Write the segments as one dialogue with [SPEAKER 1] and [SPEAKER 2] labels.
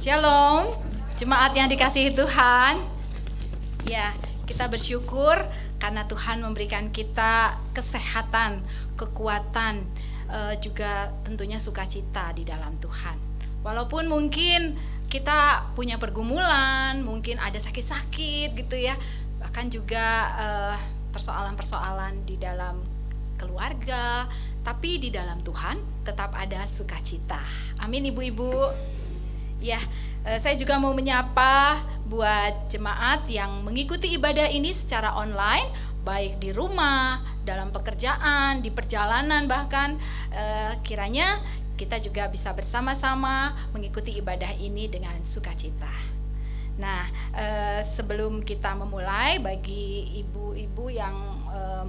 [SPEAKER 1] Shalom, jemaat yang dikasihi Tuhan. Ya, kita bersyukur karena Tuhan memberikan kita kesehatan, kekuatan, juga tentunya sukacita di dalam Tuhan. Walaupun mungkin kita punya pergumulan, mungkin ada sakit-sakit gitu ya, bahkan juga persoalan-persoalan di dalam keluarga, tapi di dalam Tuhan tetap ada sukacita. Amin ibu-ibu. Ya, saya juga mau menyapa buat jemaat yang mengikuti ibadah ini secara online, baik di rumah, dalam pekerjaan, di perjalanan bahkan, kiranya kita juga bisa bersama-sama mengikuti ibadah ini dengan sukacita. Nah, sebelum kita memulai, bagi ibu-ibu yang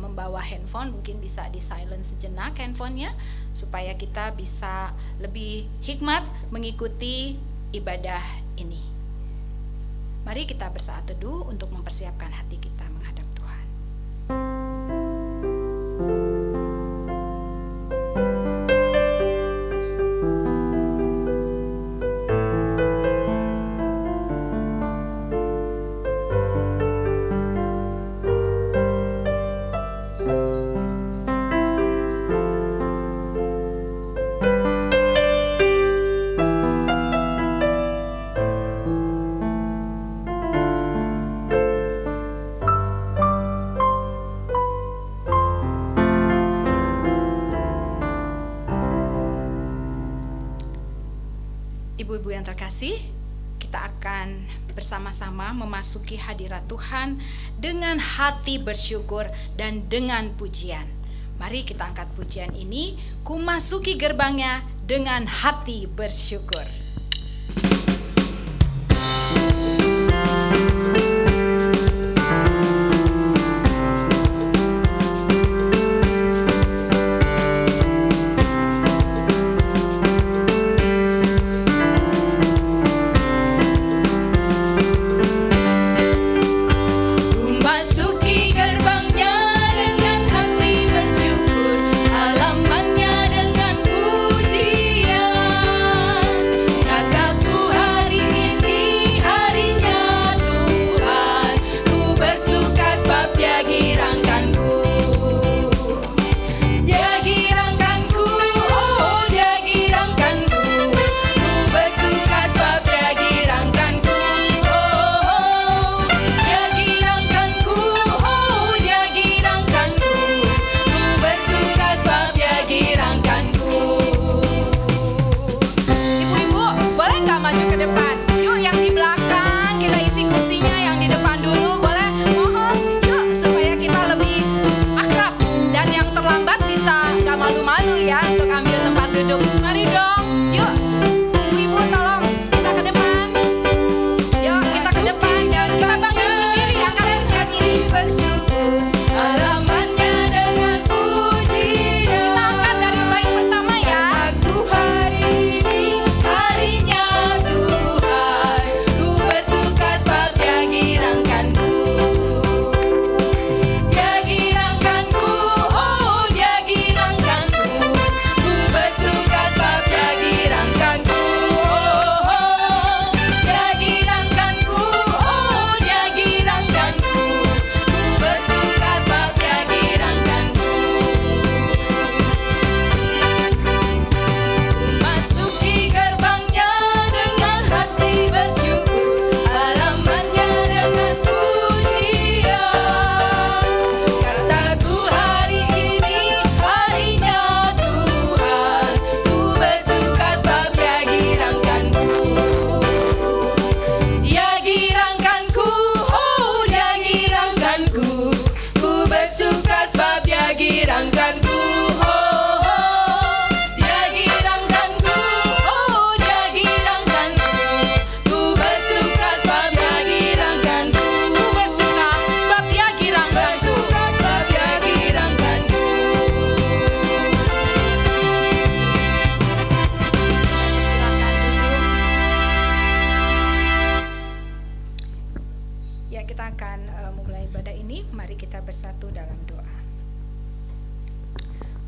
[SPEAKER 1] membawa handphone mungkin bisa di silent sejenak handphonenya supaya kita bisa lebih hikmat mengikuti ibadah ini. Mari kita bersaat teduh untuk mempersiapkan hati kita menghadap Tuhan. Ibu-ibu yang terkasih, kita akan bersama-sama memasuki hadirat Tuhan dengan hati bersyukur dan dengan pujian. Mari kita angkat pujian ini, ku masuki gerbangnya dengan hati bersyukur.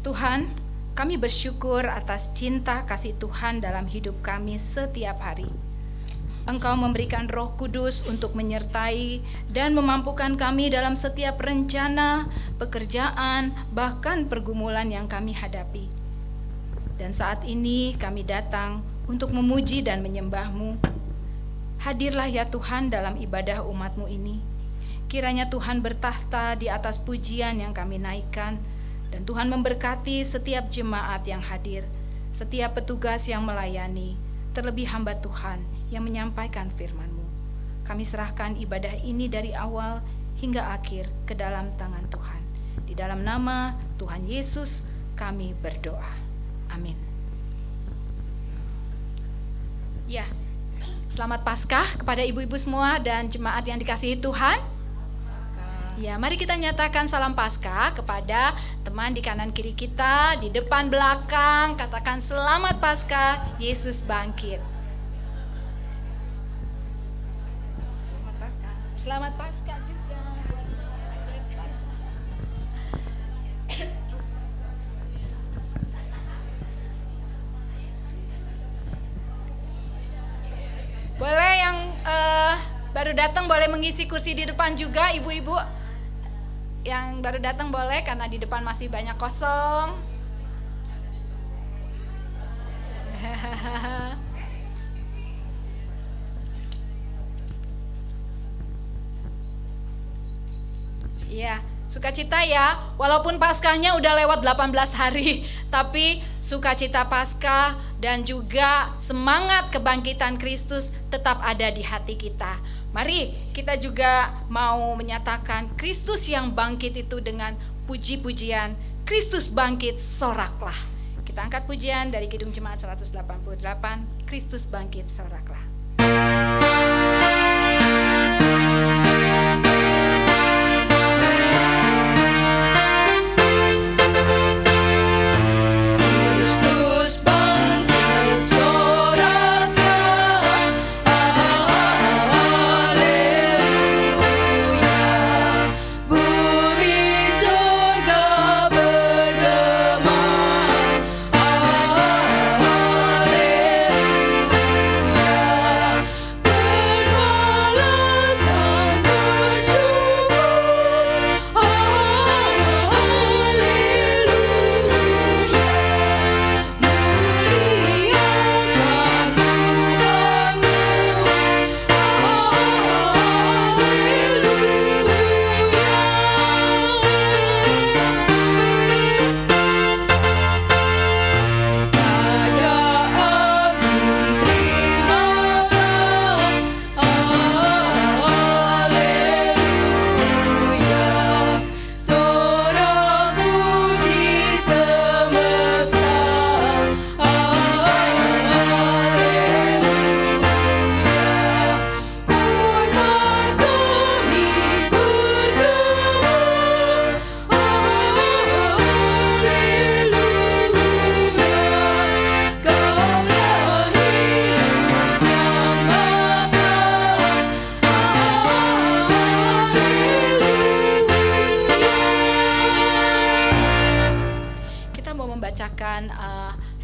[SPEAKER 1] Tuhan, kami bersyukur atas cinta kasih Tuhan dalam hidup kami setiap hari. Engkau memberikan Roh Kudus untuk menyertai dan memampukan kami dalam setiap rencana, pekerjaan, bahkan pergumulan yang kami hadapi. Dan saat ini kami datang untuk memuji dan menyembah-Mu. Hadirlah ya Tuhan dalam ibadah umat-Mu ini. Kiranya Tuhan bertahta di atas pujian yang kami naikkan, dan Tuhan memberkati setiap jemaat yang hadir, setiap petugas yang melayani, terlebih hamba Tuhan yang menyampaikan firman-Mu. Kami serahkan ibadah ini dari awal hingga akhir ke dalam tangan Tuhan. Di dalam nama Tuhan Yesus kami berdoa. Amin. Ya, selamat Paskah kepada ibu-ibu semua dan jemaat yang dikasihi Tuhan. Ya, mari kita nyatakan salam Paskah kepada teman di kanan kiri kita, di depan belakang. Katakan selamat Paskah, Yesus bangkit. Selamat Paskah. Selamat Paskah juga. Boleh yang baru datang boleh mengisi kursi di depan juga, ibu-ibu. Yang baru datang boleh, karena di depan masih banyak kosong. Iya, sukacita ya. Walaupun Paskahnya udah lewat 18 hari, tapi sukacita Paskah dan juga semangat kebangkitan Kristus tetap ada di hati kita. Mari kita juga mau menyatakan Kristus yang bangkit itu dengan puji-pujian. Kristus bangkit, soraklah. Kita angkat pujian dari Kidung Jemaat 188, Kristus bangkit, soraklah.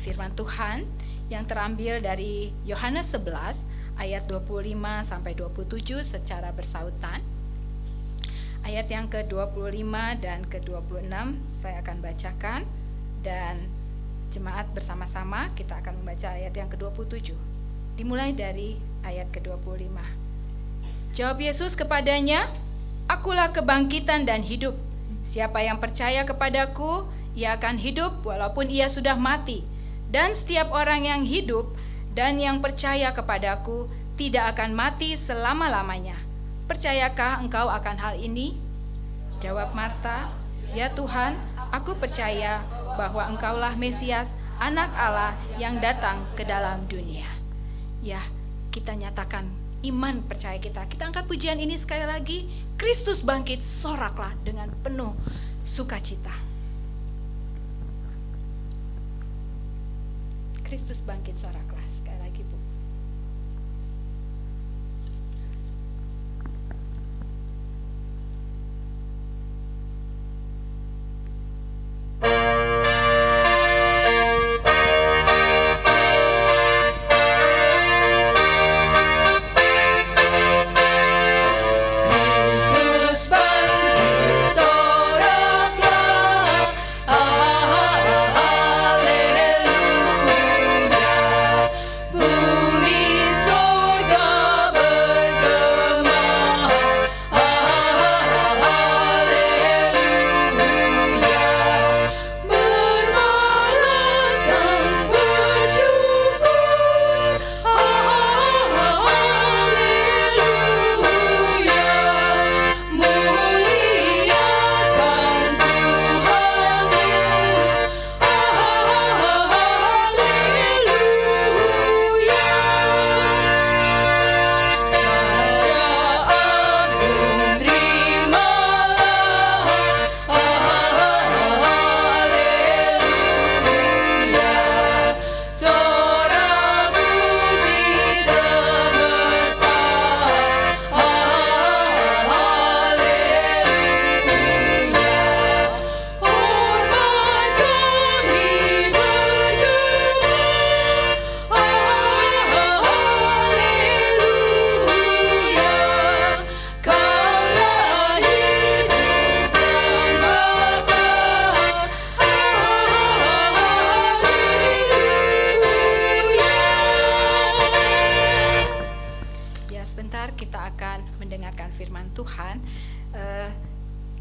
[SPEAKER 1] Firman Tuhan yang terambil dari Yohanes 11 ayat 25 sampai 27 secara bersautan. Ayat yang ke-25 dan ke-26 saya akan bacakan, dan jemaat bersama-sama kita akan membaca ayat yang ke-27. Dimulai dari ayat ke-25. Jawab Yesus kepadanya, "Akulah kebangkitan dan hidup. Siapa yang percaya kepadaku, ia akan hidup walaupun ia sudah mati. Dan setiap orang yang hidup dan yang percaya kepadaku tidak akan mati selama-lamanya. Percayakah engkau akan hal ini?" Jawab Marta, "Ya Tuhan, aku percaya bahwa engkaulah Mesias, Anak Allah yang datang ke dalam dunia." Ya, kita nyatakan iman percaya kita. Kita angkat pujian ini sekali lagi. Kristus bangkit, soraklah dengan penuh sukacita. Kristus bangkit, soraklah. Sekali lagi, Bu.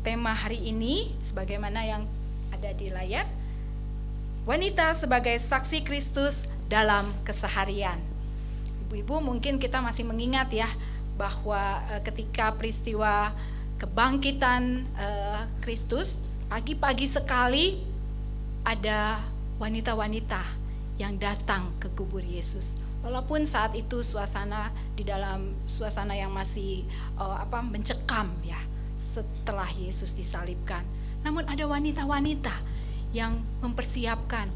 [SPEAKER 1] tema hari ini sebagaimana yang ada di layar, wanita sebagai saksi Kristus dalam keseharian. Ibu-ibu, mungkin kita masih mengingat ya bahwa ketika peristiwa kebangkitan Kristus, pagi-pagi sekali ada wanita-wanita yang datang ke kubur Yesus. Walaupun saat itu suasana di dalam suasana yang masih mencekam ya setelah Yesus disalibkan. Namun ada wanita-wanita yang mempersiapkan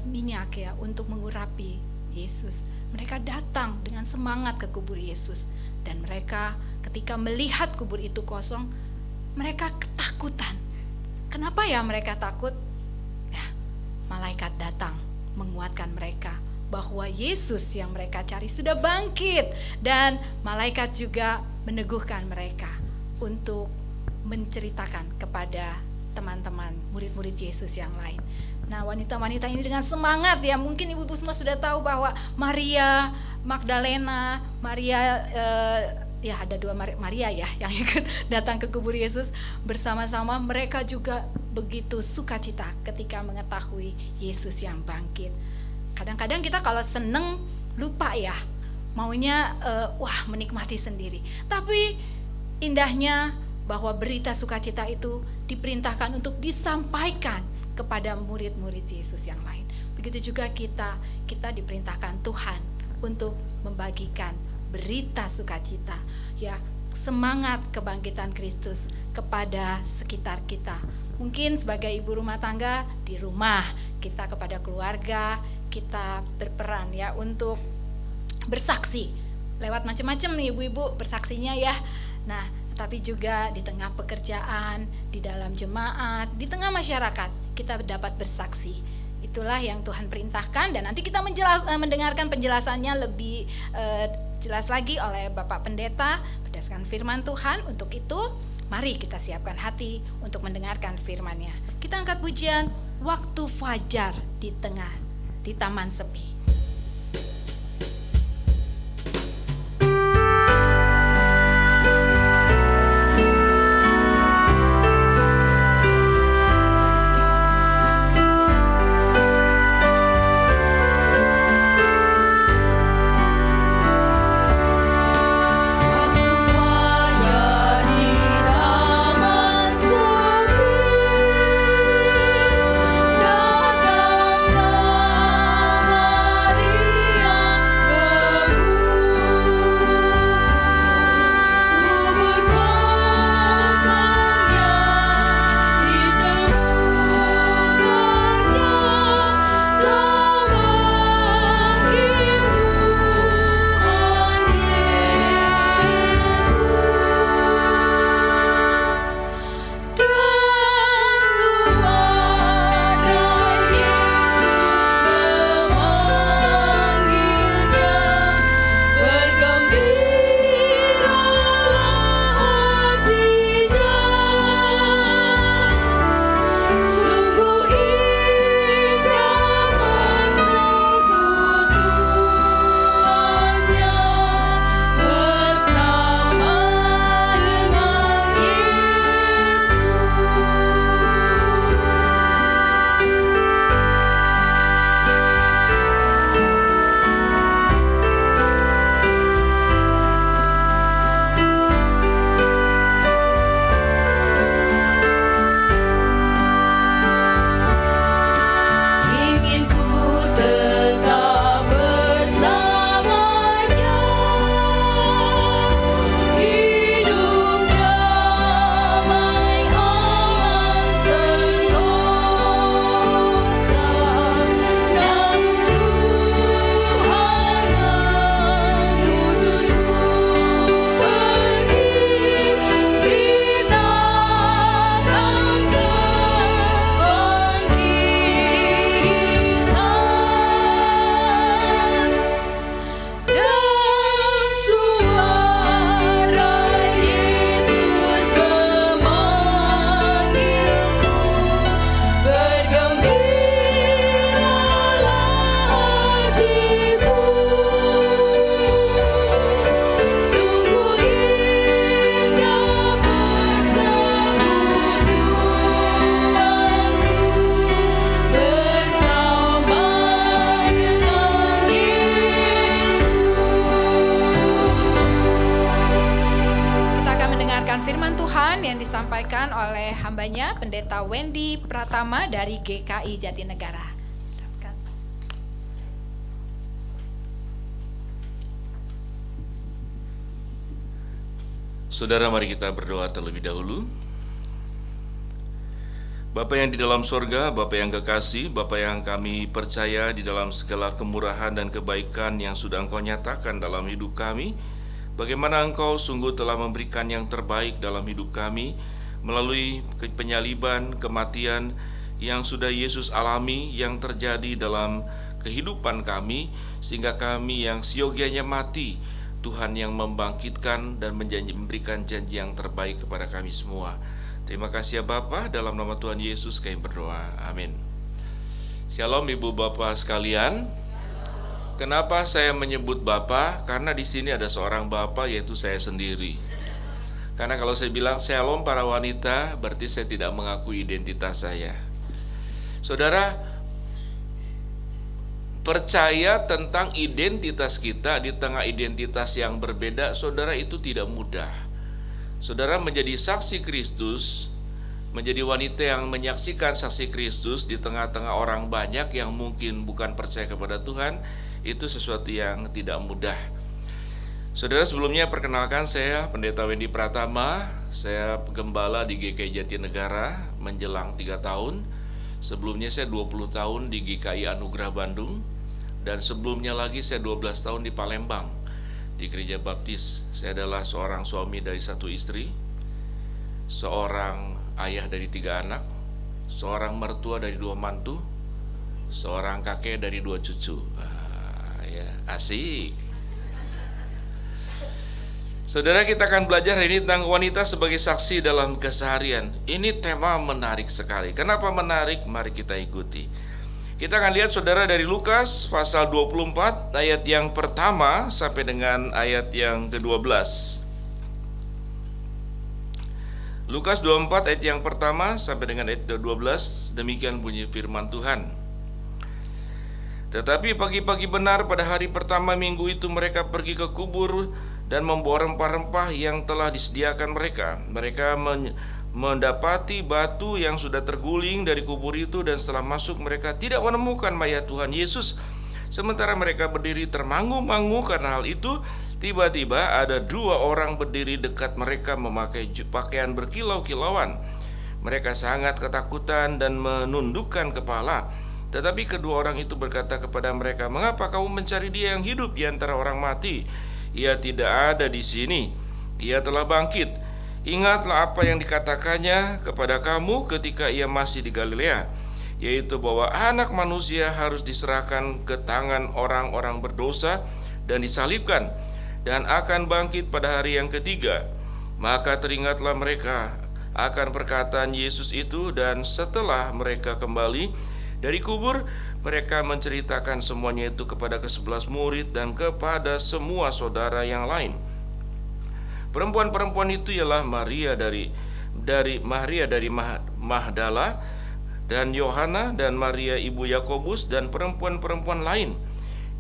[SPEAKER 1] minyak ya untuk mengurapi Yesus. Mereka datang dengan semangat ke kubur Yesus, dan mereka ketika melihat kubur itu kosong, mereka ketakutan. Kenapa ya mereka takut? Ya, malaikat datang menguatkan mereka bahwa Yesus yang mereka cari sudah bangkit, dan malaikat juga meneguhkan mereka untuk menceritakan kepada teman-teman murid-murid Yesus yang lain. Nah, wanita-wanita ini dengan semangat ya, mungkin ibu-ibu semua sudah tahu bahwa Maria Magdalena, Maria ya ada dua Maria ya yang ikut datang ke kubur Yesus bersama-sama. Mereka juga begitu sukacita ketika mengetahui Yesus yang bangkit. Kadang-kadang kita kalau seneng lupa ya, maunya menikmati sendiri. Tapi indahnya bahwa berita sukacita itu diperintahkan untuk disampaikan kepada murid-murid Yesus yang lain. Begitu juga kita diperintahkan Tuhan untuk membagikan berita sukacita ya, semangat kebangkitan Kristus kepada sekitar kita. Mungkin sebagai ibu rumah tangga di rumah, kita kepada keluarga, kita berperan ya untuk bersaksi lewat macam-macam nih ibu-ibu bersaksinya ya. Nah, tapi juga di tengah pekerjaan, di dalam jemaat, di tengah masyarakat kita dapat bersaksi. Itulah yang Tuhan perintahkan, dan nanti kita mendengarkan penjelasannya lebih jelas lagi oleh Bapak Pendeta berdasarkan firman Tuhan. Untuk itu mari kita siapkan hati untuk mendengarkan firman-Nya. Kita angkat pujian Waktu Fajar di Taman Sepi.
[SPEAKER 2] Datanglah
[SPEAKER 1] disampaikan oleh hambanya Pendeta Wendy Pratama dari GKI Jatinegara. Silakan.
[SPEAKER 2] Saudara, mari kita berdoa terlebih dahulu. Bapa yang di dalam sorga, Bapa yang kekasih, Bapa yang kami percaya di dalam segala kemurahan dan kebaikan yang sudah Engkau nyatakan dalam hidup kami, bagaimana Engkau sungguh telah memberikan yang terbaik dalam hidup kami melalui penyaliban, kematian yang sudah Yesus alami, yang terjadi dalam kehidupan kami, sehingga kami yang siogianya mati, Tuhan yang membangkitkan dan memberikan janji yang terbaik kepada kami semua. Terima kasih ya Bapa, dalam nama Tuhan Yesus kami berdoa, amin. Shalom Ibu Bapak sekalian. Kenapa saya menyebut Bapak? Karena di sini ada seorang Bapak, yaitu saya sendiri. Karena kalau saya bilang shalom para wanita, berarti saya tidak mengakui identitas saya. Saudara, percaya tentang identitas kita di tengah identitas yang berbeda, saudara, itu tidak mudah. Saudara, menjadi saksi Kristus, menjadi wanita yang menyaksikan saksi Kristus di tengah-tengah orang banyak yang mungkin bukan percaya kepada Tuhan, itu sesuatu yang tidak mudah. Saudara, sebelumnya perkenalkan, saya Pendeta Wendy Pratama. Saya gembala di GKI Jatinegara menjelang 3 tahun. Sebelumnya saya 20 tahun di GKI Anugerah Bandung. Dan sebelumnya lagi saya 12 tahun di Palembang, di Gereja Baptis. Saya adalah seorang suami dari 1 istri, seorang ayah dari 3 anak, seorang mertua dari 2 mantu, seorang kakek dari 2 cucu. Ya, asik. Saudara, kita akan belajar hari ini tentang wanita sebagai saksi dalam keseharian. Ini tema menarik sekali. Kenapa menarik? Mari kita ikuti. Kita akan lihat saudara dari Lukas pasal 24 ayat yang pertama sampai dengan ayat yang ke-12. Lukas 24 ayat yang pertama sampai dengan ayat ke-12, demikian bunyi firman Tuhan. Tetapi pagi-pagi benar pada hari pertama minggu itu mereka pergi ke kubur dan membawa rempah-rempah yang telah disediakan mereka. Mereka mendapati batu yang sudah terguling dari kubur itu, dan setelah masuk mereka tidak menemukan mayat Tuhan Yesus. Sementara mereka berdiri termangu-mangu karena hal itu, tiba-tiba ada 2 orang berdiri dekat mereka memakai pakaian berkilau-kilauan. Mereka sangat ketakutan dan menundukkan kepala. Tetapi kedua orang itu berkata kepada mereka, "Mengapa kamu mencari Dia yang hidup di antara orang mati? Ia tidak ada di sini. Ia telah bangkit. Ingatlah apa yang dikatakannya kepada kamu ketika ia masih di Galilea, yaitu bahwa Anak Manusia harus diserahkan ke tangan orang-orang berdosa dan disalibkan, dan akan bangkit pada hari yang ketiga." Maka teringatlah mereka akan perkataan Yesus itu, dan setelah mereka kembali dari kubur, mereka menceritakan semuanya itu kepada ke-11 murid dan kepada semua saudara yang lain. Perempuan-perempuan itu ialah Maria dari Magdala, dan Yohana, dan Maria ibu Yakobus, dan perempuan-perempuan lain.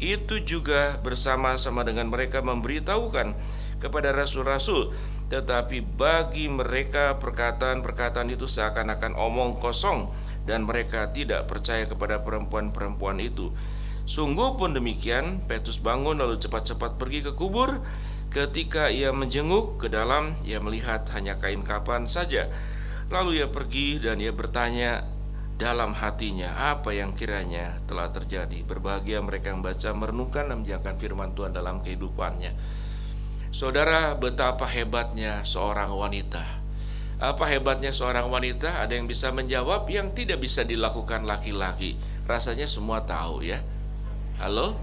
[SPEAKER 2] Itu juga bersama-sama dengan mereka memberitahukan kepada rasul-rasul. Tetapi bagi mereka perkataan-perkataan itu seakan-akan omong kosong, dan mereka tidak percaya kepada perempuan-perempuan itu. Sungguh pun demikian, Petrus bangun lalu cepat-cepat pergi ke kubur. Ketika ia menjenguk ke dalam, ia melihat hanya kain kafan saja. Lalu ia pergi dan ia bertanya dalam hatinya apa yang kiranya telah terjadi. Berbahagia mereka yang baca, merenungkan, dan menjalankan firman Tuhan dalam kehidupannya. Saudara, betapa hebatnya seorang wanita. Apa hebatnya seorang wanita? Ada yang bisa menjawab, yang tidak bisa dilakukan laki-laki. Rasanya semua tahu ya. Halo?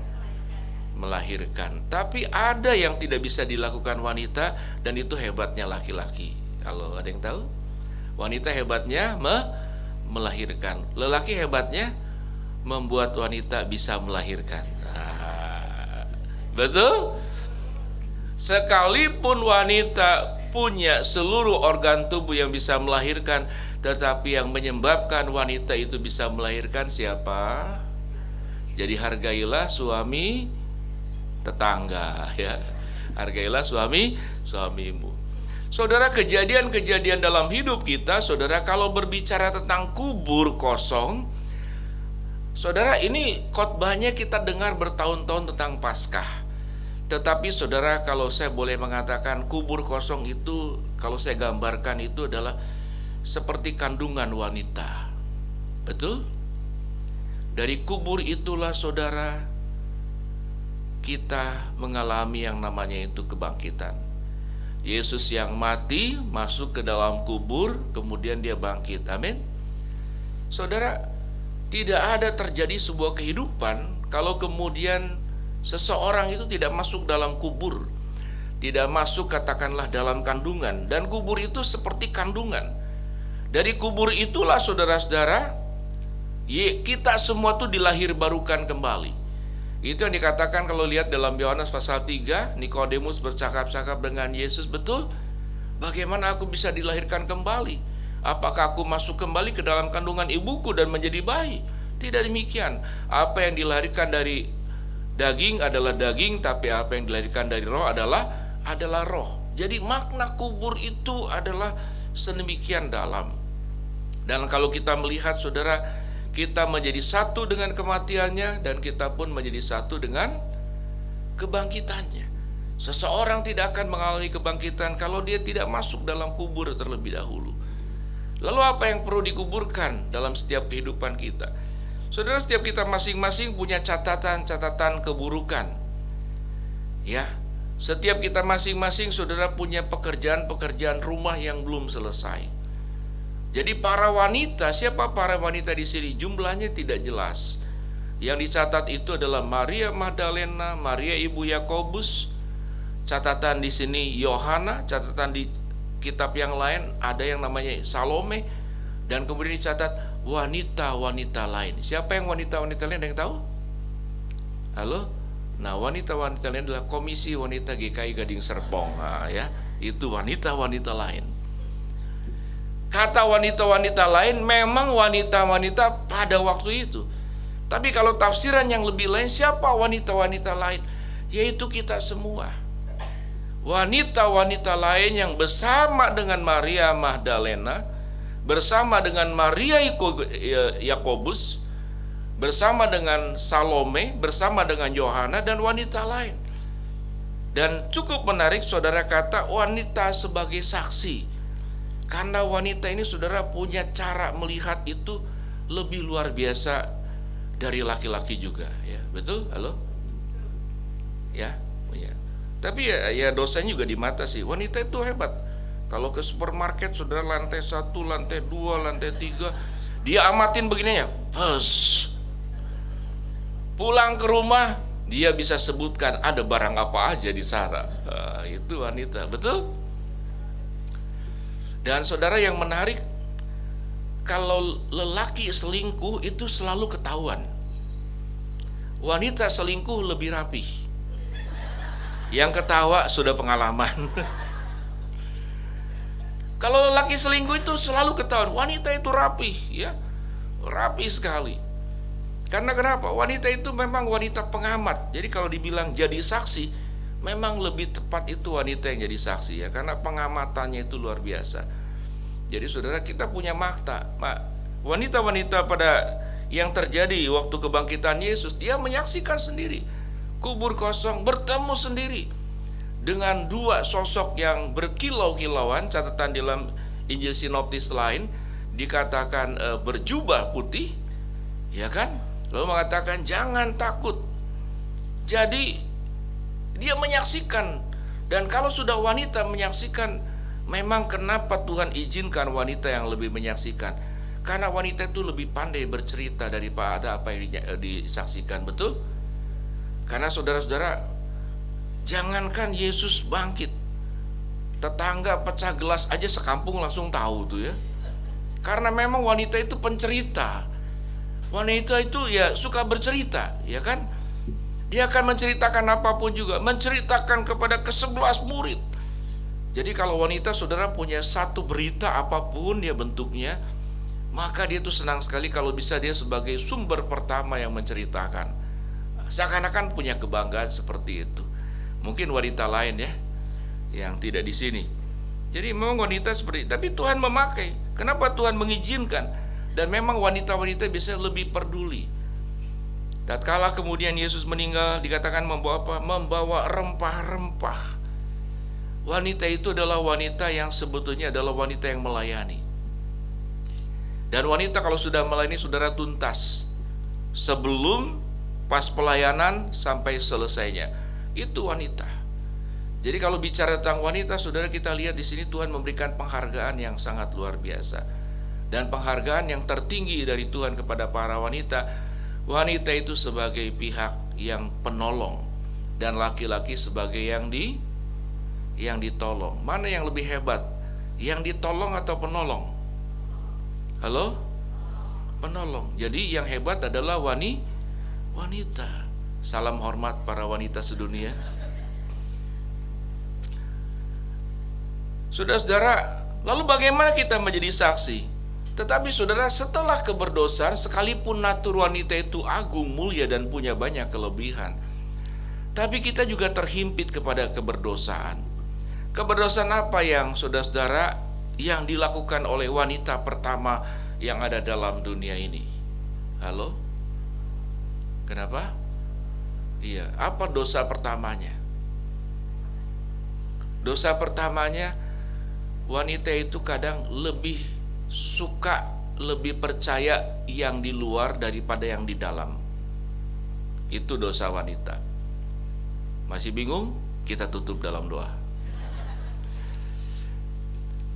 [SPEAKER 2] Melahirkan. Tapi ada yang tidak bisa dilakukan wanita, dan itu hebatnya laki-laki. Halo, ada yang tahu? Wanita hebatnya melahirkan. Lelaki hebatnya membuat wanita bisa melahirkan. Betul? Sekalipun wanita punya seluruh organ tubuh yang bisa melahirkan, tetapi yang menyebabkan wanita itu bisa melahirkan siapa? Jadi hargailah suami tetangga ya. Hargailah suamimu. Saudara, kejadian-kejadian dalam hidup kita, saudara, kalau berbicara tentang kubur kosong, saudara, ini khotbahnya kita dengar bertahun-tahun tentang Paskah. Tetapi saudara, kalau saya boleh mengatakan, kubur kosong itu, kalau saya gambarkan itu adalah seperti kandungan wanita. Betul? Dari kubur itulah saudara, kita mengalami yang namanya itu kebangkitan. Yesus yang mati masuk ke dalam kubur, kemudian dia bangkit. Amin. Saudara, tidak ada terjadi sebuah kehidupan kalau kemudian seseorang itu tidak masuk dalam kubur, tidak masuk katakanlah dalam kandungan. Dan kubur itu seperti kandungan. Dari kubur itulah saudara-saudara, kita semua tuh dilahir barukan kembali. Itu yang dikatakan kalau lihat dalam Yohanes pasal 3, Nikodemus bercakap-cakap dengan Yesus, betul? Bagaimana aku bisa dilahirkan kembali? Apakah aku masuk kembali ke dalam kandungan ibuku dan menjadi bayi? Tidak demikian. Apa yang dilahirkan dari daging adalah daging, tapi apa yang dilahirkan dari roh adalah roh. Jadi makna kubur itu adalah sedemikian dalam. Dan kalau kita melihat saudara, kita menjadi satu dengan kematiannya, dan kita pun menjadi satu dengan kebangkitannya. Seseorang tidak akan mengalami kebangkitan kalau dia tidak masuk dalam kubur terlebih dahulu. Lalu apa yang perlu dikuburkan dalam setiap kehidupan kita? Saudara, setiap kita masing-masing punya catatan-catatan keburukan. Ya, setiap kita masing-masing saudara punya pekerjaan-pekerjaan rumah yang belum selesai. Jadi para wanita, siapa para wanita di sini? Jumlahnya tidak jelas. Yang dicatat itu adalah Maria Magdalena, Maria ibu Yakobus. Catatan di sini Yohana, catatan di kitab yang lain ada yang namanya Salome, dan kemudian dicatat wanita-wanita lain. Siapa yang wanita-wanita lain? Ada yang tahu? Halo? Nah, wanita-wanita lain adalah Komisi Wanita GKI Gading Serpong. Nah, ya, itu wanita-wanita lain. Kata wanita-wanita lain memang wanita-wanita pada waktu itu. Tapi kalau tafsiran yang lebih lain, siapa wanita-wanita lain? Yaitu kita semua. Wanita-wanita lain yang bersama dengan Maria Magdalena, bersama dengan Maria Yakobus, bersama dengan Salome, bersama dengan Yohana, dan wanita lain. Dan cukup menarik saudara kata wanita sebagai saksi. Karena wanita ini saudara punya cara melihat itu lebih luar biasa dari laki-laki juga, ya. Betul? Halo? Ya, ya. Tapi ya dosanya juga di mata sih. Wanita itu hebat. Kalau ke supermarket saudara, lantai 1, lantai 2, lantai 3, dia amatin begininya. Pulang ke rumah dia bisa sebutkan ada barang apa aja di sana. Itu wanita, betul? Dan saudara, yang menarik, kalau lelaki selingkuh itu selalu ketahuan. Wanita selingkuh lebih rapih. Yang ketawa sudah pengalaman. Kalau lelaki selingkuh itu selalu ketahuan. Wanita itu rapih, ya, rapih sekali. Karena kenapa? Wanita itu memang wanita pengamat. Jadi kalau dibilang jadi saksi, memang lebih tepat itu wanita yang jadi saksi, ya, karena pengamatannya itu luar biasa. Jadi saudara, kita punya makta. Wanita-wanita pada yang terjadi waktu kebangkitan Yesus, dia menyaksikan sendiri kubur kosong, bertemu sendiri dengan dua sosok yang berkilau-kilauan. Catatan dalam Injil Sinoptis lain dikatakan berjubah putih, ya kan? Lalu mengatakan jangan takut. Jadi dia menyaksikan. Dan kalau sudah wanita menyaksikan, memang kenapa Tuhan izinkan wanita yang lebih menyaksikan? Karena wanita itu lebih pandai bercerita daripada apa yang disaksikan, betul? Karena saudara-saudara, jangankan Yesus bangkit, tetangga pecah gelas aja sekampung langsung tahu tuh, ya. Karena memang wanita itu pencerita. Wanita itu ya suka bercerita, ya kan? Dia akan menceritakan apapun juga, menceritakan kepada ke-11 murid. Jadi kalau wanita saudara punya satu berita apapun ya bentuknya, maka dia tuh senang sekali kalau bisa dia sebagai sumber pertama yang menceritakan. Seakan-akan punya kebanggaan seperti itu. Mungkin wanita lain ya, yang tidak di sini. Jadi memang wanita seperti itu, tapi Tuhan memakai. Kenapa Tuhan mengizinkan? Dan memang wanita-wanita biasanya lebih peduli. Tatkala kemudian Yesus meninggal, dikatakan membawa apa? Membawa rempah-rempah. Wanita itu adalah wanita yang sebetulnya adalah wanita yang melayani. Dan wanita kalau sudah melayani, saudara, tuntas. Sebelum, pas pelayanan, sampai selesainya. Itu wanita. Jadi kalau bicara tentang wanita, saudara, kita lihat di sini Tuhan memberikan penghargaan yang sangat luar biasa. Dan penghargaan yang tertinggi dari Tuhan kepada para wanita. Wanita itu sebagai pihak yang penolong dan laki-laki sebagai yang ditolong. Mana yang lebih hebat? Yang ditolong atau penolong? Halo? Penolong. Jadi yang hebat adalah wanita. Salam hormat para wanita sedunia. Saudara-saudara, lalu bagaimana kita menjadi saksi? Tetapi saudara, setelah keberdosaan, sekalipun natur wanita itu agung, mulia, dan punya banyak kelebihan, tapi kita juga terhimpit kepada keberdosaan. Keberdosaan apa yang saudara-saudara yang dilakukan oleh wanita pertama yang ada dalam dunia ini? Halo? Kenapa? Iya, apa dosa pertamanya? Dosa pertamanya, wanita itu kadang lebih suka, lebih percaya yang di luar daripada yang di dalam. Itu dosa wanita. Masih bingung? Kita tutup dalam doa.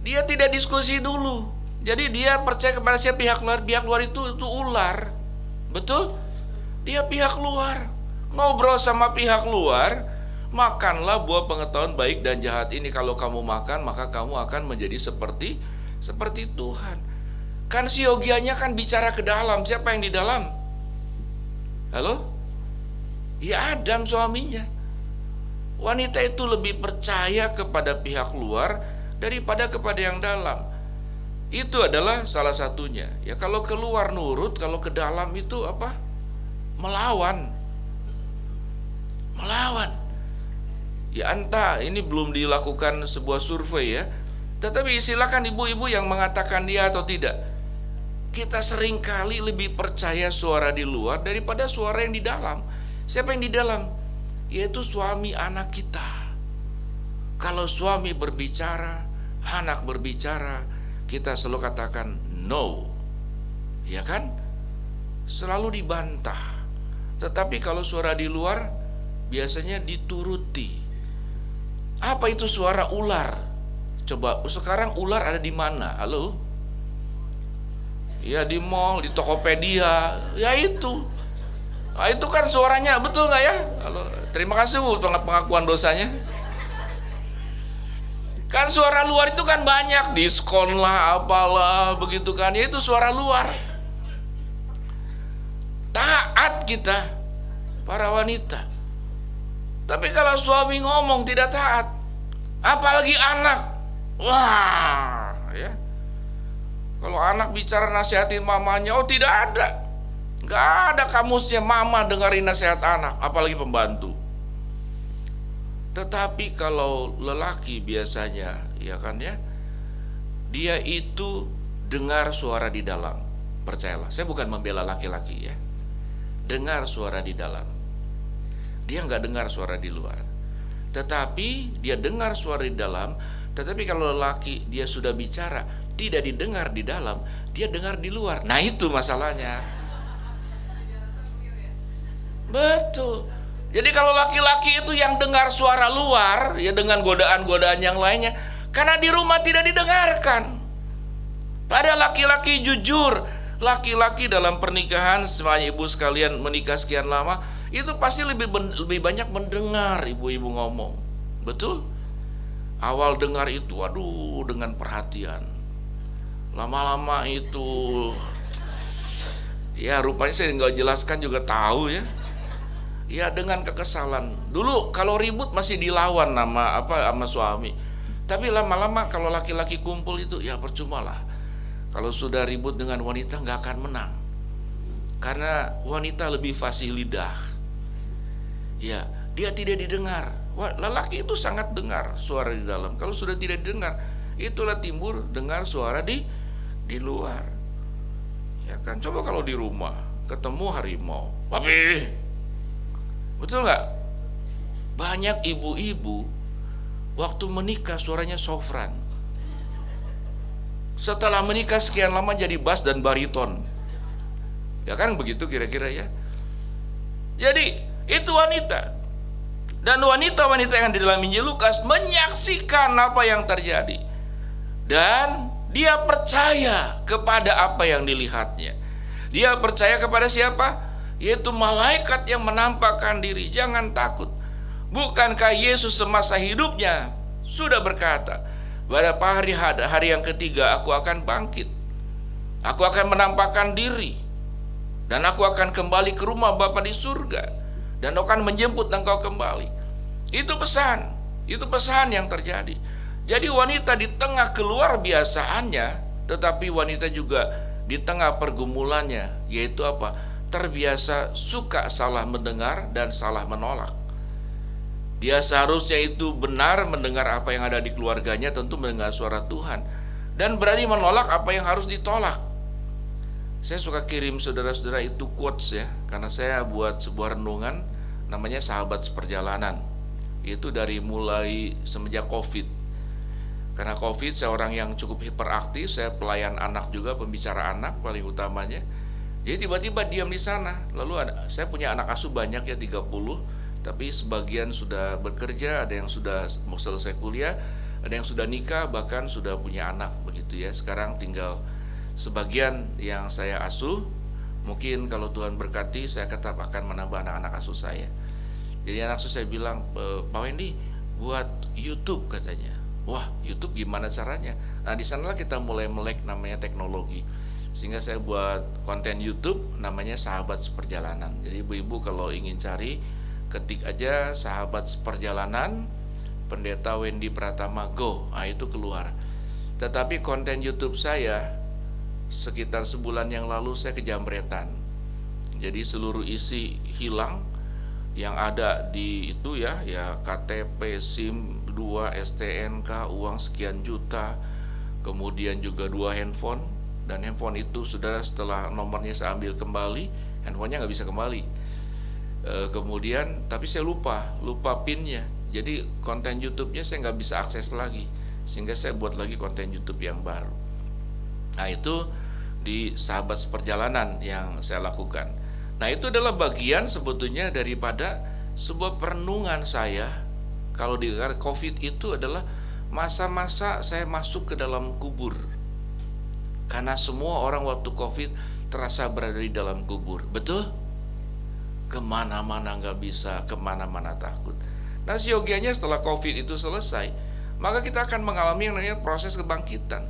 [SPEAKER 2] Dia tidak diskusi dulu. Jadi dia percaya kepada siapa? Pihak luar. Pihak luar itu ular. Betul? Dia pihak luar. Ngobrol sama pihak luar. Makanlah buah pengetahuan baik dan jahat ini. Kalau kamu makan, maka kamu akan menjadi seperti Tuhan. Kan si Yogianya kan bicara ke dalam. Siapa yang di dalam? Halo? Ya Adam, suaminya. Wanita itu lebih percaya kepada pihak luar daripada kepada yang dalam. Itu adalah salah satunya. Ya, kalau keluar nurut, kalau ke dalam itu apa? Melawan. Ya entah, ini belum dilakukan sebuah survei ya. Tetapi silakan ibu-ibu yang mengatakan dia atau tidak. Kita seringkali lebih percaya suara di luar daripada suara yang di dalam. Siapa yang di dalam? Yaitu suami anak kita. Kalau suami berbicara, anak berbicara, kita selalu katakan no. Ya kan? Selalu dibantah. Tetapi kalau suara di luar biasanya dituruti. Apa itu suara ular? Coba, sekarang ular ada di mana? Halo? Ya di mall, di Tokopedia. Ya itu. Nah, itu kan suaranya, betul nggak ya? Halo, terima kasih Bu pengakuan dosanya. Kan suara luar itu kan banyak, diskon lah, apalah, begitu kan? Ya itu suara luar. Taat kita, para wanita. Tapi kalau suami ngomong tidak taat, apalagi anak. Wah, ya. Kalau anak bicara nasihatin mamanya, oh tidak ada. Nggak ada kamusnya mama dengerin nasihat anak, apalagi pembantu. Tetapi kalau lelaki biasanya, ya kan ya, dia itu dengar suara di dalam. Percayalah, saya bukan membela laki-laki ya. Dengar suara di dalam. Dia nggak dengar suara di luar. Tetapi dia dengar suara di dalam. Tetapi kalau lelaki dia sudah bicara tidak didengar di dalam, dia dengar di luar. Nah itu masalahnya. Betul. Jadi kalau laki-laki itu yang dengar suara luar, ya dengan godaan-godaan yang lainnya, karena di rumah tidak didengarkan. Pada laki-laki jujur, laki-laki dalam pernikahan, semuanya ibu sekalian menikah sekian lama, itu pasti lebih banyak mendengar ibu-ibu ngomong. Betul? Awal dengar itu, aduh, dengan perhatian. Lama-lama itu, ya rupanya saya nggak jelaskan juga tahu ya. Ya dengan kekesalan. Dulu kalau ribut masih dilawan sama suami. Tapi lama-lama kalau laki-laki kumpul itu, ya percuma lah. Kalau sudah ribut dengan wanita nggak akan menang. Karena wanita lebih fasih lidah. Ya, dia tidak didengar. Lelaki itu sangat dengar suara di dalam. Kalau sudah tidak didengar, itulah timbul dengar suara di luar. Ya kan, coba kalau di rumah ketemu harimau, papi, betul nggak? Banyak ibu-ibu waktu menikah suaranya sofran, setelah menikah sekian lama jadi bass dan bariton. Ya kan begitu kira-kira ya. Jadi itu wanita. Dan wanita-wanita yang di dalam Injil Lukas menyaksikan apa yang terjadi. Dan dia percaya kepada apa yang dilihatnya. Dia percaya kepada siapa? Yaitu malaikat yang menampakkan diri. Jangan takut. Bukankah Yesus semasa hidupnya sudah berkata, pada hari yang ketiga aku akan bangkit. Aku akan menampakkan diri. Dan aku akan kembali ke rumah Bapa di surga. Dan akan menjemput engkau kembali. Itu pesan yang terjadi. Jadi wanita di tengah keluar biasaannya, tetapi wanita juga di tengah pergumulannya, yaitu apa? Terbiasa suka salah mendengar dan salah menolak. Dia seharusnya itu benar mendengar apa yang ada di keluarganya, tentu mendengar suara Tuhan, dan berani menolak apa yang harus ditolak. Saya suka kirim saudara-saudara itu quotes ya, karena saya buat sebuah renungan namanya Sahabat Seperjalanan. Itu dari mulai semenjak COVID. Karena COVID saya orang yang cukup hiperaktif, saya pelayan anak juga, pembicara anak paling utamanya. Jadi tiba-tiba diam di sana. Lalu saya punya anak asuh banyak ya, 30, tapi sebagian sudah bekerja, ada yang sudah mau selesai kuliah, ada yang sudah nikah, bahkan sudah punya anak begitu ya. Sekarang tinggal sebagian yang saya asuh. Mungkin kalau Tuhan berkati, saya tetap akan menambah anak-anak asuh saya. Jadi anak asuh saya bilang, Pak Wendy buat YouTube katanya. Wah, YouTube gimana caranya? Nah, di sanalah kita mulai melek namanya teknologi. Sehingga saya buat konten YouTube namanya Sahabat Seperjalanan. Jadi ibu-ibu kalau ingin cari, ketik aja Sahabat Seperjalanan Pendeta Wendy Pratama Go. Nah, itu keluar. Tetapi konten YouTube saya sekitar sebulan yang lalu saya kejamretan. Jadi seluruh isi hilang yang ada di itu ya KTP, SIM 2, STNK, uang sekian juta, kemudian juga 2 handphone. Dan handphone itu saudara setelah nomornya saya ambil kembali, handphonenya nggak bisa kembali. Kemudian tapi saya lupa pinnya. Jadi konten YouTube-nya saya nggak bisa akses lagi, sehingga saya buat lagi konten YouTube yang baru. Nah, itu di Sahabat Seperjalanan yang saya lakukan. Nah, itu adalah bagian sebetulnya daripada sebuah perenungan saya. Kalau di COVID itu adalah masa-masa saya masuk ke dalam kubur. Karena semua orang waktu COVID terasa berada di dalam kubur. Betul? Kemana-mana nggak bisa, kemana-mana takut. Nah, siogianya setelah COVID itu selesai, maka kita akan mengalami yang namanya proses kebangkitan.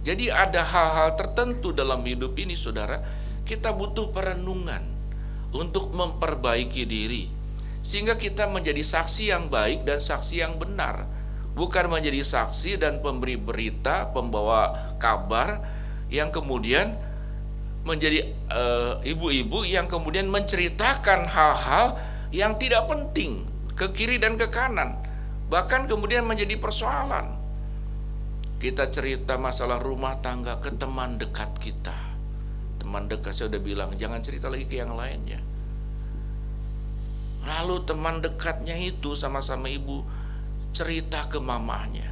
[SPEAKER 2] Jadi ada hal-hal tertentu dalam hidup ini saudara, kita butuh perenungan untuk memperbaiki diri, sehingga kita menjadi saksi yang baik dan saksi yang benar, bukan menjadi saksi dan pemberi berita, pembawa kabar yang kemudian menjadi ibu-ibu yang kemudian menceritakan hal-hal yang tidak penting ke kiri dan ke kanan, bahkan kemudian menjadi persoalan. Kita cerita masalah rumah tangga ke teman dekat kita. Teman dekat saya udah bilang, jangan cerita lagi ke yang lainnya. Lalu teman dekatnya itu sama-sama ibu cerita ke mamahnya.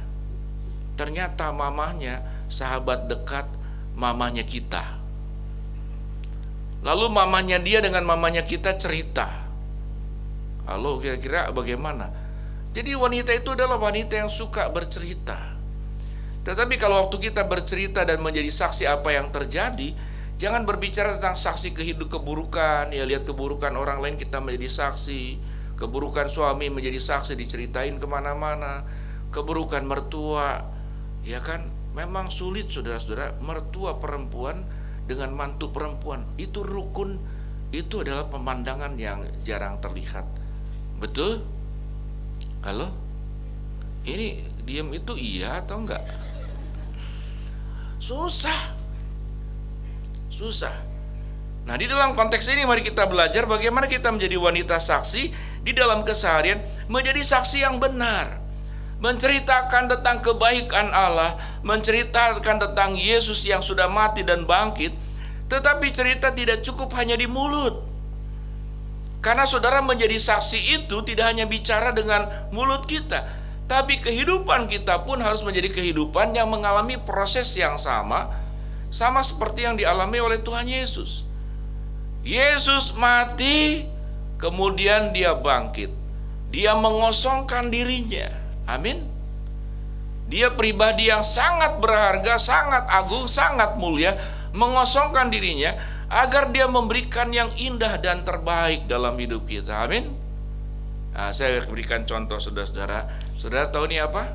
[SPEAKER 2] Ternyata mamahnya sahabat dekat mamahnya kita. Lalu mamahnya dia dengan mamahnya kita cerita. Halo, kira-kira bagaimana? Jadi wanita itu adalah wanita yang suka bercerita. Tetapi kalau waktu kita bercerita dan menjadi saksi apa yang terjadi, jangan berbicara tentang saksi keburukan, ya lihat keburukan orang lain kita menjadi saksi, keburukan suami menjadi saksi diceritain kemana-mana, keburukan mertua, ya kan? Memang sulit saudara-saudara, mertua perempuan dengan mantu perempuan, itu rukun, itu adalah pemandangan yang jarang terlihat. Betul? Halo? Ini diam itu iya atau enggak? Susah. Nah, di dalam konteks ini mari kita belajar bagaimana kita menjadi wanita saksi di dalam keseharian, menjadi saksi yang benar. menceritakan tentang kebaikan Allah, menceritakan tentang Yesus yang sudah mati dan bangkit. Tetapi cerita tidak cukup hanya di mulut. Karena saudara menjadi saksi itu tidak hanya bicara dengan mulut kita, tapi kehidupan kita pun harus menjadi kehidupan yang mengalami proses yang sama seperti yang dialami oleh Tuhan Yesus. Yesus mati, kemudian dia bangkit. Dia mengosongkan dirinya. Amin. Dia pribadi yang sangat berharga, sangat agung, sangat mulia, mengosongkan dirinya agar dia memberikan yang indah dan terbaik dalam hidup kita. Amin. Nah, saya berikan contoh saudara-saudara. Saudara tahu ini apa?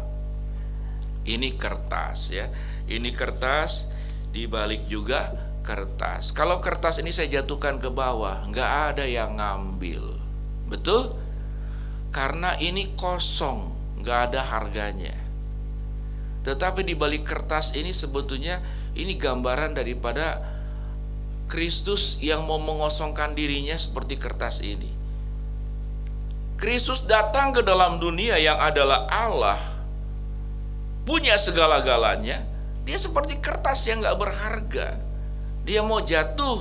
[SPEAKER 2] Ini kertas ya. Ini kertas, dibalik juga kertas. Kalau kertas ini saya jatuhkan ke bawah, nggak ada yang ngambil. Betul? Karena ini kosong, nggak ada harganya. Tetapi di balik kertas ini sebetulnya ini gambaran daripada Kristus yang mau mengosongkan dirinya seperti kertas ini. Kristus datang ke dalam dunia yang adalah Allah, punya segala-galanya. Dia seperti kertas yang nggak berharga. Dia mau jatuh,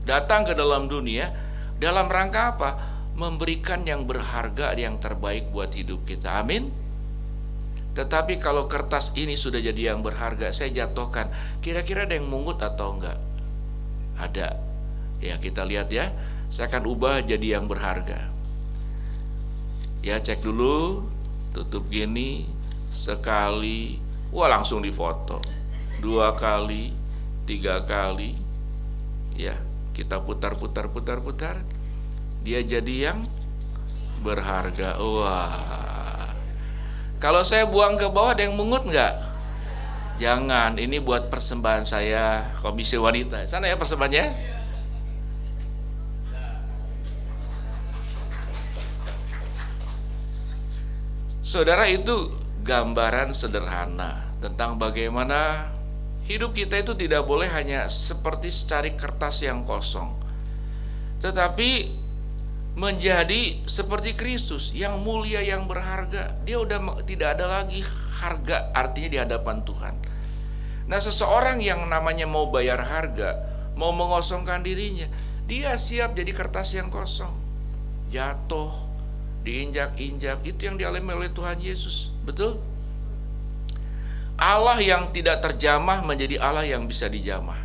[SPEAKER 2] datang ke dalam dunia dalam rangka apa? Memberikan yang berharga, yang terbaik buat hidup kita. Amin. Tetapi kalau kertas ini sudah jadi yang berharga, saya jatuhkan, kira-kira ada yang mungut atau enggak? Ada. Ya, kita lihat ya. Saya akan ubah jadi yang berharga. Ya, cek dulu, tutup gini, sekali, wah langsung difoto. 2 kali, 3 kali. Ya, kita putar. Dia jadi yang berharga. Wah. Kalau saya buang ke bawah ada yang mungut enggak? Jangan, ini buat persembahan saya Komisi Wanita. Sana ya persembahannya. Saudara, itu gambaran sederhana tentang bagaimana hidup kita itu tidak boleh hanya seperti secari kertas yang kosong, tetapi menjadi seperti Kristus yang mulia, yang berharga. Dia udah tidak ada lagi harga artinya di hadapan Tuhan. Nah, seseorang yang namanya mau bayar harga, mau mengosongkan dirinya, dia siap jadi kertas yang kosong, jatuh, diinjak-injak. Itu yang dialami oleh Tuhan Yesus. Betul? Allah yang tidak terjamah menjadi Allah yang bisa dijamah.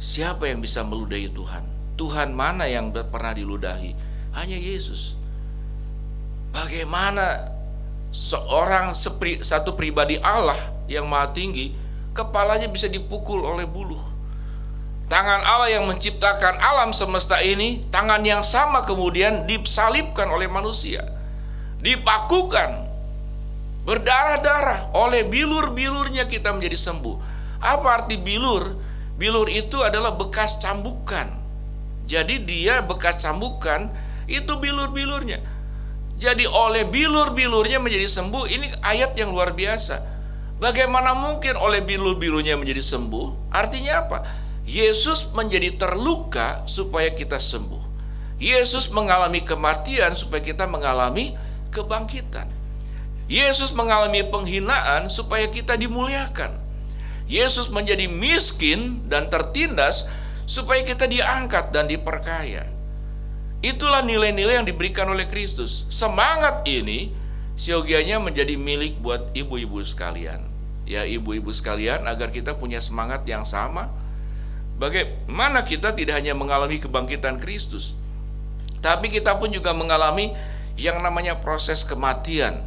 [SPEAKER 2] Siapa yang bisa meludahi Tuhan? Tuhan mana yang pernah diludahi? Hanya Yesus. Bagaimana satu pribadi Allah yang maha tinggi, kepalanya bisa dipukul oleh buluh. Tangan Allah yang menciptakan alam semesta ini, tangan yang sama kemudian disalibkan oleh manusia, dipakukan, berdarah-darah, oleh bilur-bilurnya kita menjadi sembuh. Apa arti bilur? Bilur itu adalah bekas cambukan. Jadi dia bekas cambukan, itu bilur-bilurnya. Jadi oleh bilur-bilurnya menjadi sembuh. Ini ayat yang luar biasa. Bagaimana mungkin oleh bilur-bilurnya menjadi sembuh? Artinya apa? Yesus menjadi terluka supaya kita sembuh. Yesus mengalami kematian supaya kita mengalami kebangkitan. Yesus mengalami penghinaan supaya kita dimuliakan. Yesus menjadi miskin dan tertindas supaya kita diangkat dan diperkaya. Itulah nilai-nilai yang diberikan oleh Kristus. Semangat ini siogianya menjadi milik buat ibu-ibu sekalian. Ya, ibu-ibu sekalian, agar kita punya semangat yang sama. Bagaimana kita tidak hanya mengalami kebangkitan Kristus, tapi kita pun juga mengalami yang namanya proses kematian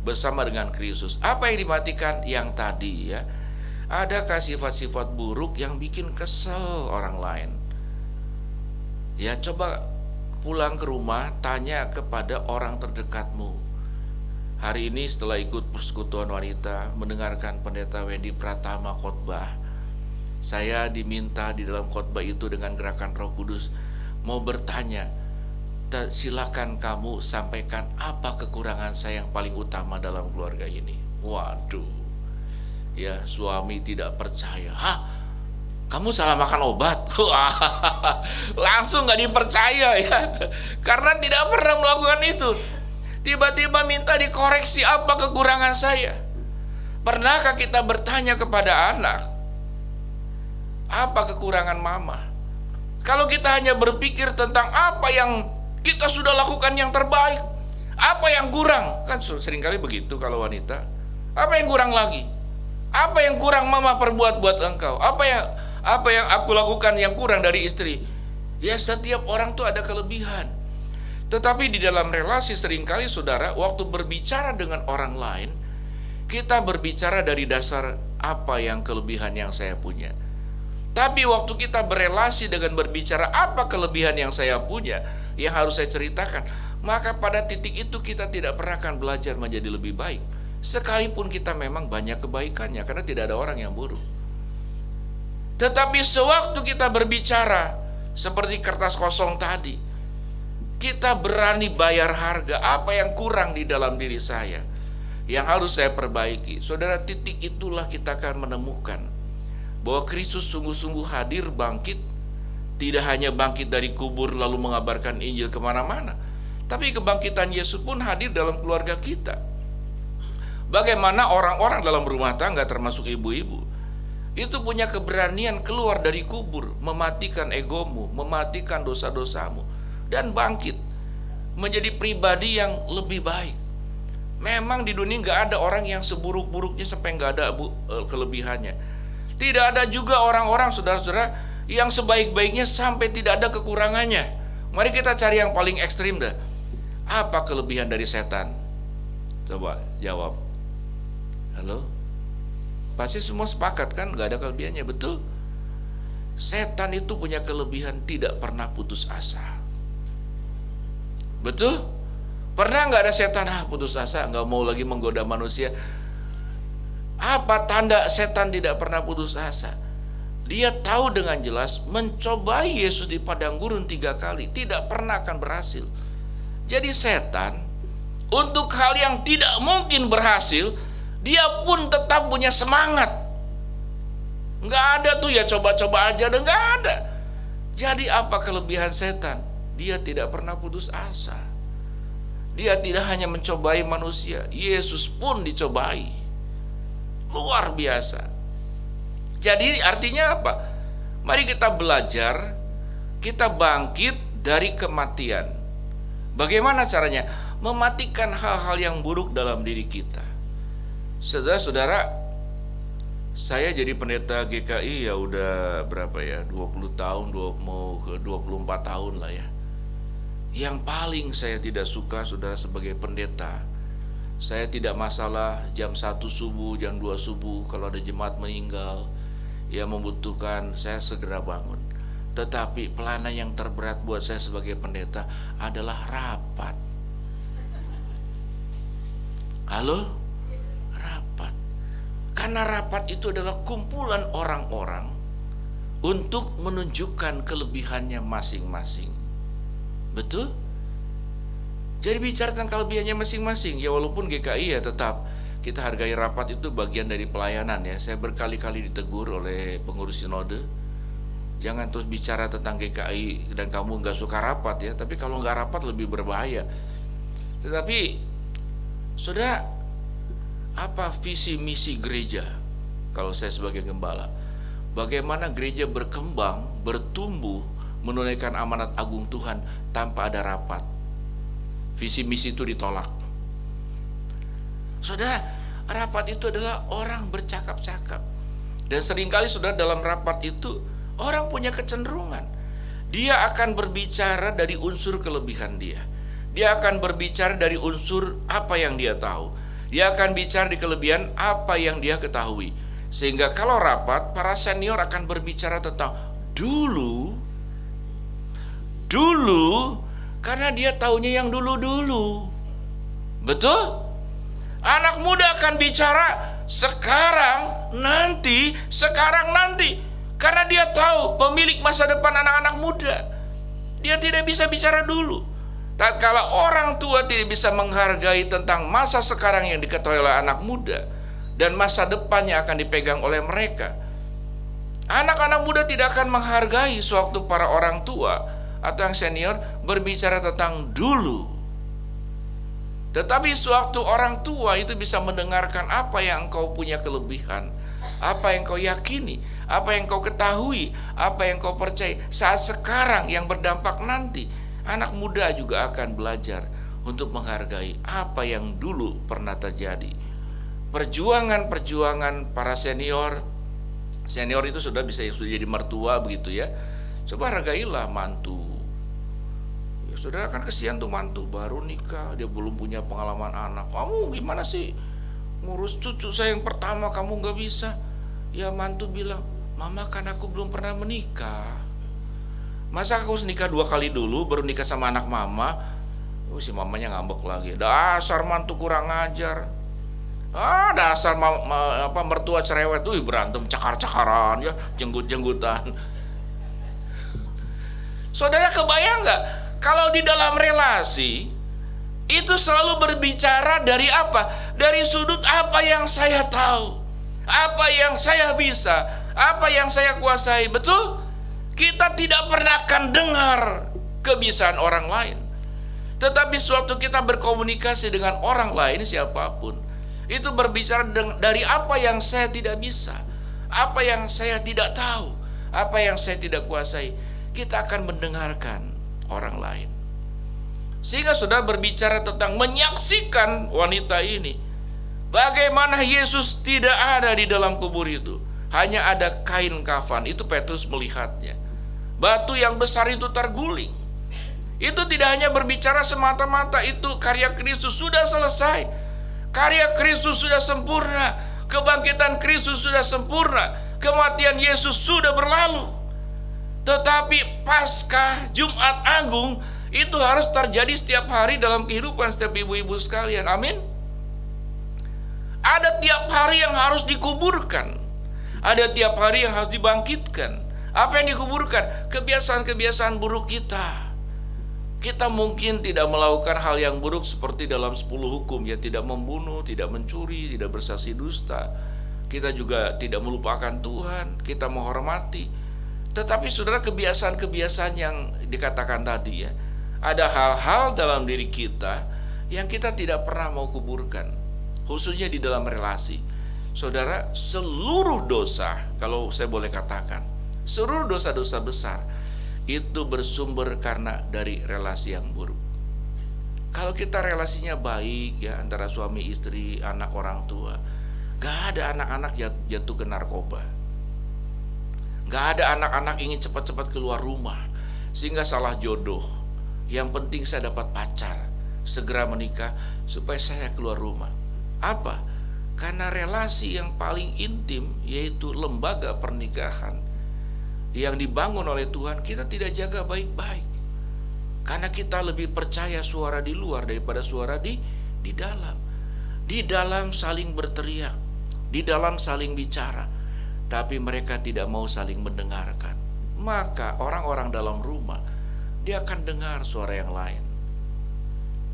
[SPEAKER 2] bersama dengan Kristus. Apa yang dimatikan? Yang tadi ya. Adakah sifat-sifat buruk yang bikin kesel orang lain? Ya, coba pulang ke rumah, tanya kepada orang terdekatmu. Hari ini setelah ikut persekutuan wanita, mendengarkan Pendeta Wendy Pratama khotbah, saya diminta di dalam khotbah itu dengan gerakan Roh Kudus mau bertanya, silakan kamu sampaikan apa kekurangan saya yang paling utama dalam keluarga ini. Waduh. Ya, suami tidak percaya. Hah? Kamu salah makan obat? Langsung gak dipercaya ya. Karena tidak pernah melakukan itu. Tiba-tiba minta dikoreksi, apa kekurangan saya? Pernahkah kita bertanya kepada anak, apa kekurangan mama? Kalau kita hanya berpikir tentang apa yang kita sudah lakukan yang terbaik, apa yang kurang? Kan seringkali begitu kalau wanita. Apa yang kurang lagi? Apa yang kurang mama perbuat buat engkau? Apa yang aku lakukan yang kurang dari istri? Ya, setiap orang tuh ada kelebihan. Tetapi di dalam relasi seringkali saudara, waktu berbicara dengan orang lain, kita berbicara dari dasar apa yang kelebihan yang saya punya. Tapi waktu kita berelasi dengan berbicara apa kelebihan yang saya punya, yang harus saya ceritakan, maka pada titik itu kita tidak pernah akan belajar menjadi lebih baik. Sekalipun kita memang banyak kebaikannya, karena tidak ada orang yang buruk. Tetapi sewaktu kita berbicara seperti kertas kosong tadi, kita berani bayar harga apa yang kurang di dalam diri saya, yang harus saya perbaiki. Saudara, titik itulah kita akan menemukan bahwa Kristus sungguh-sungguh hadir bangkit. Tidak hanya bangkit dari kubur lalu mengabarkan Injil kemana-mana, tapi kebangkitan Yesus pun hadir dalam keluarga kita. Bagaimana orang-orang dalam rumah tangga, termasuk ibu-ibu, itu punya keberanian keluar dari kubur, mematikan egomu, mematikan dosa-dosamu, dan bangkit menjadi pribadi yang lebih baik. Memang di dunia nggak ada orang yang seburuk-buruknya sampai nggak ada kelebihannya. Tidak ada juga orang-orang, saudara-saudara, yang sebaik-baiknya sampai tidak ada kekurangannya. Mari kita cari yang paling ekstrim dah. Apa kelebihan dari setan? Coba jawab. Halo? Pasti semua sepakat kan, nggak ada kelebihannya, betul? Setan itu punya kelebihan tidak pernah putus asa. Betul? Pernah nggak ada setan putus asa, nggak mau lagi menggoda manusia? Apa tanda setan tidak pernah putus asa? Dia tahu dengan jelas mencobai Yesus di padang gurun 3 kali, tidak pernah akan berhasil. Jadi setan, untuk hal yang tidak mungkin berhasil, dia pun tetap punya semangat. Nggak ada tuh ya coba-coba aja, dan nggak ada. Jadi apa kelebihan setan? Dia tidak pernah putus asa. Dia tidak hanya mencobai manusia, Yesus pun dicobai. Luar biasa. Jadi artinya apa? Mari kita belajar, kita bangkit dari kematian. Bagaimana caranya? Mematikan hal-hal yang buruk dalam diri kita. Saudara-saudara, saya jadi pendeta GKI ya udah berapa ya? 20 tahun, mau ke 24 tahun lah ya. Yang paling saya tidak suka, saudara, sebagai pendeta, saya tidak masalah jam 1 subuh, jam 2 subuh kalau ada jemaat meninggal yang membutuhkan, saya segera bangun. Tetapi pelayanan yang terberat buat saya sebagai pendeta adalah rapat. Halo? Rapat. Karena rapat itu adalah kumpulan orang-orang untuk menunjukkan kelebihannya masing-masing. Betul? Jadi bicara tentang kelebihannya masing-masing. Ya walaupun GKI ya tetap kita hargai rapat, itu bagian dari pelayanan ya. Saya berkali-kali ditegur oleh pengurus sinode, jangan terus bicara tentang GKI dan kamu nggak suka rapat ya. Tapi kalau nggak rapat lebih berbahaya. Tetapi saudara, apa visi misi gereja? Kalau saya sebagai gembala, bagaimana gereja berkembang, bertumbuh, menunaikan amanat agung Tuhan tanpa ada rapat? Visi misi itu ditolak. Saudara, rapat itu adalah orang bercakap-cakap. Dan seringkali saudara, dalam rapat itu orang punya kecenderungan, dia akan berbicara dari unsur kelebihan dia. Dia akan berbicara dari unsur apa yang dia tahu. Dia akan bicara di kelebihan apa yang dia ketahui. Sehingga kalau rapat, para senior akan berbicara tentang dulu, karena dia taunya yang dulu-dulu. Betul? Anak muda akan bicara sekarang, nanti, karena dia tahu pemilik masa depan anak-anak muda. Dia tidak bisa bicara dulu. Tatkala orang tua tidak bisa menghargai tentang masa sekarang yang diketahui oleh anak muda, dan masa depannya akan dipegang oleh mereka, anak-anak muda tidak akan menghargai sewaktu para orang tua atau yang senior berbicara tentang dulu. Tetapi sewaktu orang tua itu bisa mendengarkan apa yang engkau punya kelebihan, apa yang kau yakini, apa yang kau ketahui, apa yang kau percaya saat sekarang yang berdampak nanti, anak muda juga akan belajar untuk menghargai apa yang dulu pernah terjadi. Perjuangan para senior itu sudah jadi mertua begitu ya. Coba hargailah mantu. Ya, saudara kan kesian tuh mantu baru nikah, dia belum punya pengalaman anak. Kamu gimana sih ngurus cucu saya yang pertama, kamu gak bisa? Ya mantu bilang, mama kan aku belum pernah menikah. Masa aku nikah 2 kali dulu baru nikah sama anak mama? Si mamanya ngambek lagi, dasar mantu kurang ajar. Dasar mertua cerewet tuh, berantem cakar-cakaran ya, jenggut-jenggutan. Saudara kebayang gak kalau di dalam relasi itu selalu berbicara dari apa? Dari sudut apa yang saya tahu, apa yang saya bisa, apa yang saya kuasai. Betul? Kita tidak pernah akan dengar kebiasaan orang lain. Tetapi suatu kita berkomunikasi dengan orang lain siapapun, itu berbicara dari apa yang saya tidak bisa, apa yang saya tidak tahu, apa yang saya tidak kuasai. Kita akan mendengarkan orang lain. Sehingga sudah berbicara tentang menyaksikan wanita ini, bagaimana Yesus tidak ada di dalam kubur itu, hanya ada kain kafan. Itu Petrus melihatnya. Batu yang besar itu terguling. Itu tidak hanya berbicara semata-mata itu karya Kristus sudah selesai, karya Kristus sudah sempurna, kebangkitan Kristus sudah sempurna, kematian Yesus sudah berlalu. Tetapi Paskah, Jumat Agung itu harus terjadi setiap hari dalam kehidupan setiap ibu-ibu sekalian. Amin. Ada tiap hari yang harus dikuburkan, ada tiap hari yang harus dibangkitkan. Apa yang dikuburkan? Kebiasaan-kebiasaan buruk kita. Kita mungkin tidak melakukan hal yang buruk seperti dalam 10 hukum, ya, tidak membunuh, tidak mencuri, tidak bersaksi dusta. Kita juga tidak melupakan Tuhan, kita menghormati. Tetapi saudara, kebiasaan-kebiasaan yang dikatakan tadi ya, ada hal-hal dalam diri kita yang kita tidak pernah mau kuburkan, khususnya di dalam relasi. Saudara, seluruh dosa, kalau saya boleh katakan, seluruh dosa-dosa besar itu bersumber karena dari relasi yang buruk. Kalau kita relasinya baik ya, antara suami istri, anak orang tua, gak ada anak-anak jatuh ke narkoba, gak ada anak-anak ingin cepat-cepat keluar rumah sehingga salah jodoh. Yang penting saya dapat pacar, segera menikah supaya saya keluar rumah. Apa? Karena relasi yang paling intim, yaitu lembaga pernikahan yang dibangun oleh Tuhan, kita tidak jaga baik-baik. Karena kita lebih percaya suara di luar daripada suara di dalam. Di dalam saling berteriak, di dalam saling bicara, tapi mereka tidak mau saling mendengarkan. Maka orang-orang dalam rumah, dia akan dengar suara yang lain.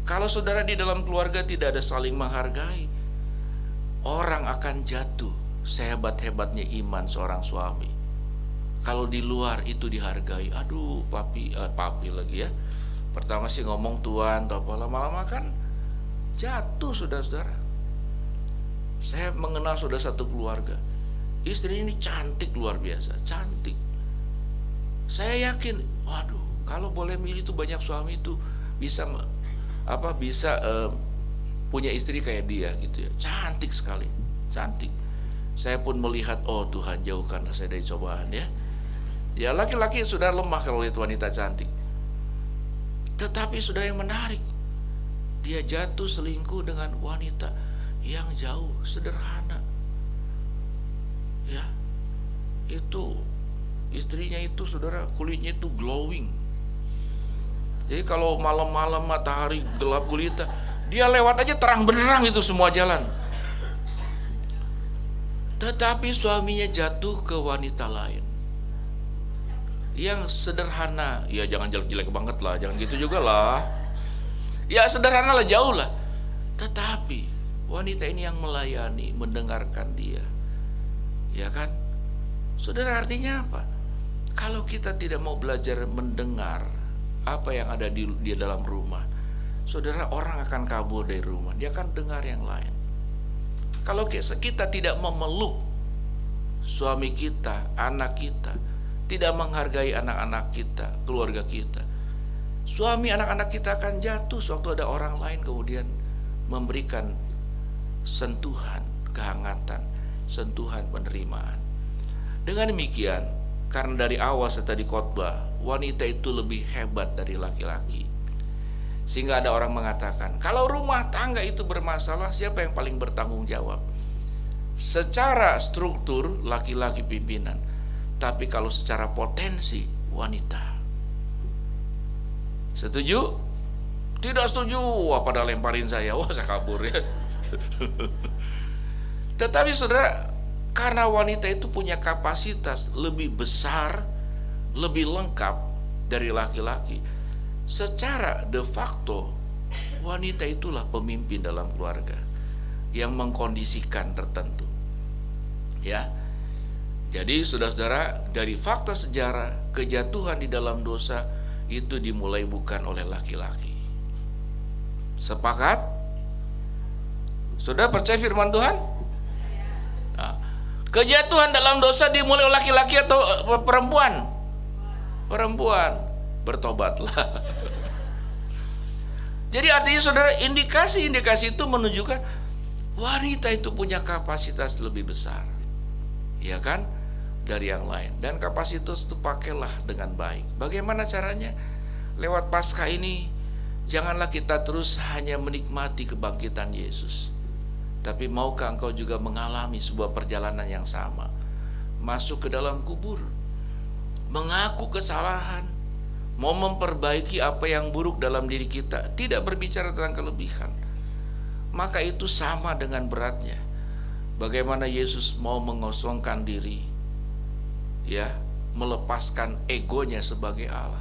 [SPEAKER 2] Kalau saudara di dalam keluarga tidak ada saling menghargai, orang akan jatuh sehebat-hebatnya iman seorang suami. Kalau di luar itu dihargai, aduh papi lagi ya. Pertama sih ngomong tuan, atau lama-lama kan jatuh saudara-saudara. Saya mengenal saudara satu keluarga, istrinya ini cantik luar biasa, cantik. Saya yakin, waduh, kalau boleh milih tuh banyak suami tuh bisa punya istri kayak dia gitu ya, cantik sekali, cantik. Saya pun melihat, oh Tuhan jauhkanlah saya dari cobaan ya. Ya laki-laki sudah lemah kalau lihat wanita cantik. Tetapi sudah yang menarik, dia jatuh selingkuh dengan wanita yang jauh sederhana. Ya, itu istrinya itu saudara kulitnya itu glowing. Jadi kalau malam-malam matahari gelap gulita, dia lewat aja terang benderang itu semua jalan. Tetapi suaminya jatuh ke wanita lain yang sederhana, ya jangan jelek-jelek banget lah, jangan gitu juga lah, ya sederhana lah, jauh lah. Tetapi wanita ini yang melayani, mendengarkan dia, ya kan saudara. Artinya apa? Kalau kita tidak mau belajar mendengar apa yang ada di dalam rumah, saudara, orang akan kabur dari rumah, dia akan dengar yang lain. Kalau kita tidak memeluk suami kita, anak kita, tidak menghargai anak-anak kita, keluarga kita, suami anak-anak kita akan jatuh sewaktu ada orang lain kemudian memberikan sentuhan kehangatan, sentuhan penerimaan. Dengan demikian, karena dari awal saya tadi khotbah, wanita itu lebih hebat dari laki-laki. Sehingga ada orang mengatakan, kalau rumah tangga itu bermasalah, siapa yang paling bertanggung jawab? Secara struktur laki-laki pimpinan, tapi kalau secara potensi wanita. Setuju? Tidak setuju. Wah, pada lemparin saya, wah saya kabur ya. Tetapi saudara, karena wanita itu punya kapasitas lebih besar, lebih lengkap dari laki-laki, secara de facto wanita itulah pemimpin dalam keluarga yang mengkondisikan tertentu. Ya. Jadi saudara-saudara, dari fakta sejarah, kejatuhan di dalam dosa itu dimulai bukan oleh laki-laki. Sepakat? Saudara percaya firman Tuhan? Nah, kejatuhan dalam dosa dimulai oleh laki-laki atau perempuan? Perempuan. Bertobatlah. Jadi artinya saudara, indikasi-indikasi itu menunjukkan wanita itu punya kapasitas lebih besar, ya kan, dari yang lain. Dan kapasitas itu pakailah dengan baik. Bagaimana caranya? Lewat Paskah ini, janganlah kita terus hanya menikmati kebangkitan Yesus, tapi maukah engkau juga mengalami sebuah perjalanan yang sama, masuk ke dalam kubur, mengaku kesalahan, mau memperbaiki apa yang buruk dalam diri kita, tidak berbicara tentang kelebihan. Maka itu sama dengan beratnya bagaimana Yesus mau mengosongkan diri, ya, melepaskan egonya sebagai Allah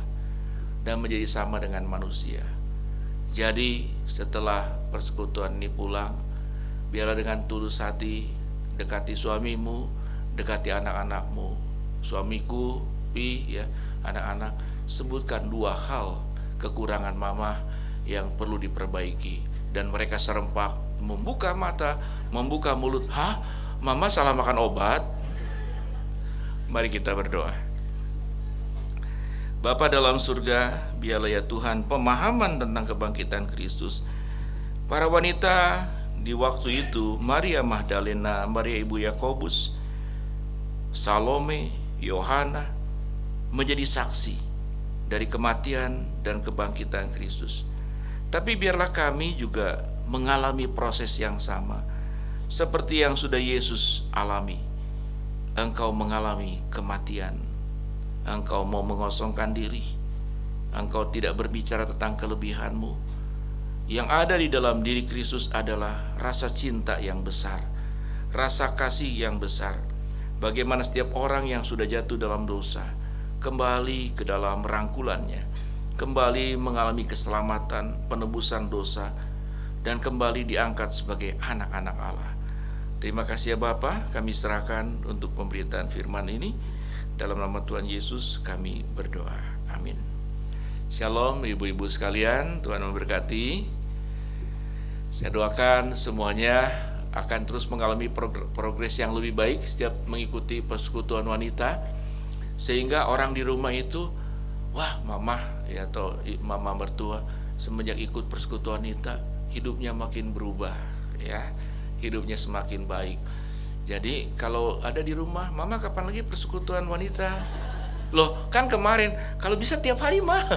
[SPEAKER 2] dan menjadi sama dengan manusia. Jadi setelah persekutuan ini pulang, biarlah dengan tulus hati dekati suamimu, dekati anak-anakmu. Suamiku, ya, anak-anak, sebutkan 2 hal kekurangan mama yang perlu diperbaiki, dan mereka serempak membuka mata, membuka mulut. Hah? Mama salah makan obat? Mari kita berdoa. Bapa dalam surga, biarlah ya Tuhan pemahaman tentang kebangkitan Kristus. Para wanita di waktu itu, Maria Magdalena, Maria ibu Yakobus, Salome, Yohana, menjadi saksi dari kematian dan kebangkitan Kristus. Tapi biarlah kami juga mengalami proses yang sama seperti yang sudah Yesus alami. Engkau mengalami kematian, engkau mau mengosongkan diri, engkau tidak berbicara tentang kelebihanmu. Yang ada di dalam diri Kristus adalah rasa cinta yang besar, rasa kasih yang besar. Bagaimana setiap orang yang sudah jatuh dalam dosa kembali ke dalam rangkulannya, kembali mengalami keselamatan, penebusan dosa, dan kembali diangkat sebagai anak-anak Allah. Terima kasih ya Bapa, kami serahkan untuk pemberitaan firman ini. Dalam nama Tuhan Yesus kami berdoa. Amin. Shalom ibu-ibu sekalian, Tuhan memberkati. Saya doakan semuanya akan terus mengalami progres yang lebih baik setiap mengikuti persekutuan wanita, sehingga orang di rumah itu, wah mama ya, atau mama mertua semenjak ikut persekutuan wanita hidupnya makin berubah, ya, hidupnya semakin baik. Jadi kalau ada di rumah, mama kapan lagi persekutuan wanita? Loh kan kemarin, kalau bisa tiap hari mah.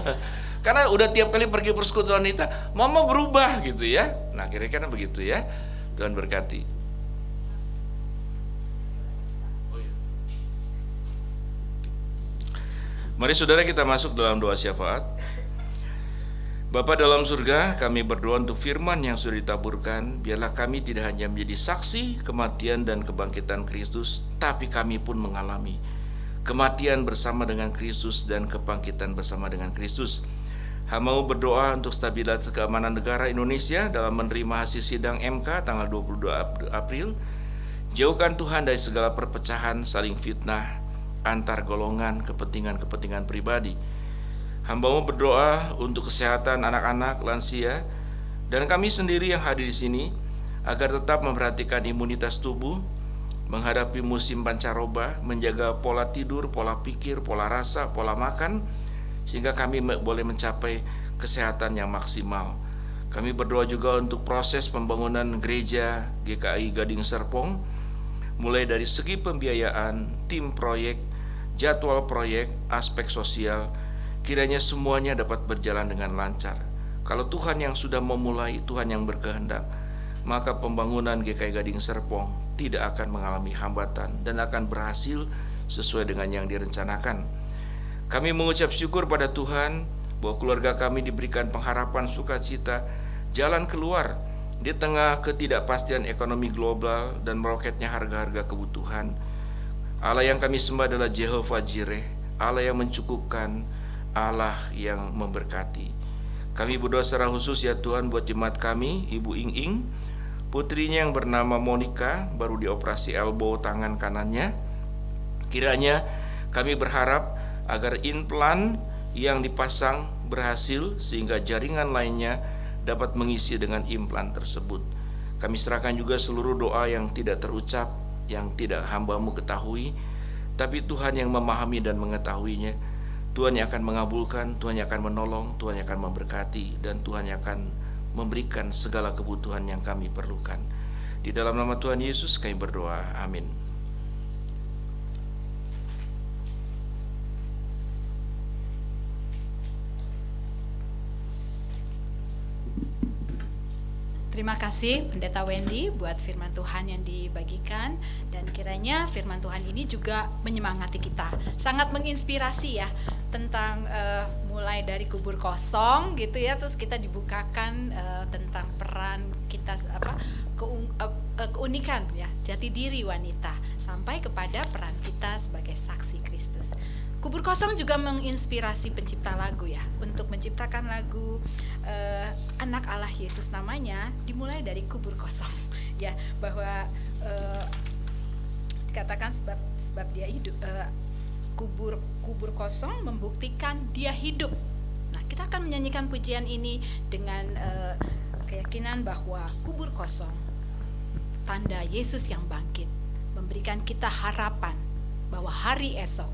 [SPEAKER 2] Karena udah tiap kali pergi persekutuan wanita, mama berubah gitu ya. Nah kira-kira begitu ya. Tuhan berkati. Mari saudara kita masuk dalam doa syafaat. Bapa dalam surga, kami berdoa untuk firman yang sudah ditaburkan. Biarlah kami tidak hanya menjadi saksi kematian dan kebangkitan Kristus, tapi kami pun mengalami kematian bersama dengan Kristus dan kebangkitan bersama dengan Kristus. Hamba berdoa untuk stabilitas keamanan negara Indonesia dalam menerima hasil sidang MK tanggal 22 April. Jauhkan Tuhan dari segala perpecahan, saling fitnah antar golongan, kepentingan-kepentingan pribadi. Hamba-Mu berdoa untuk kesehatan anak-anak, lansia, Dan kami sendiri yang hadir di sini agar tetap memperhatikan imunitas tubuh, menghadapi musim pancaroba, menjaga pola tidur, pola pikir, pola rasa, pola makan, sehingga kami boleh mencapai kesehatan yang maksimal. Kami berdoa juga untuk proses pembangunan gereja GKI Gading Serpong, mulai dari segi pembiayaan, tim proyek, jadwal proyek, aspek sosial, kiranya semuanya dapat berjalan dengan lancar. Kalau Tuhan yang sudah memulai, Tuhan yang berkehendak, maka pembangunan GKI Gading Serpong tidak akan mengalami hambatan dan akan berhasil sesuai dengan yang direncanakan. Kami mengucap syukur pada Tuhan bahwa keluarga kami diberikan pengharapan, sukacita, jalan keluar di tengah ketidakpastian ekonomi global dan meroketnya harga-harga kebutuhan. Allah yang kami sembah adalah Jehovah Jireh, Allah yang mencukupkan, Allah yang memberkati. Kami berdoa secara khusus ya Tuhan buat jemaat kami, Ibu Ing-ing, putrinya yang bernama Monica, baru dioperasi elbow tangan kanannya. Kiranya kami berharap agar implan yang dipasang berhasil sehingga jaringan lainnya dapat mengisi dengan implan tersebut. Kami serahkan juga seluruh doa yang tidak terucap, yang tidak hamba-Mu ketahui, tapi Tuhan yang memahami dan mengetahuinya. Tuhan yang akan mengabulkan, Tuhan yang akan menolong, Tuhan yang akan memberkati, dan Tuhan yang akan memberikan segala kebutuhan yang kami perlukan. Di dalam nama Tuhan Yesus kami berdoa, amin.
[SPEAKER 1] Terima kasih Pendeta Wendy buat firman Tuhan yang dibagikan, dan kiranya firman Tuhan ini juga menyemangati kita, sangat menginspirasi ya, tentang mulai dari kubur kosong gitu ya, terus kita dibukakan tentang peran kita, keunikan ya, jati diri wanita, sampai kepada peran kita sebagai saksi Kristus. Kubur kosong juga menginspirasi pencipta lagu ya, untuk menciptakan lagu Anak Allah Yesus namanya dimulai dari kubur kosong ya, bahwa dikatakan sebab dia hidup, kubur kosong membuktikan dia hidup. Nah, kita akan menyanyikan pujian ini dengan keyakinan bahwa kubur kosong tanda Yesus yang bangkit, memberikan kita harapan bahwa hari esok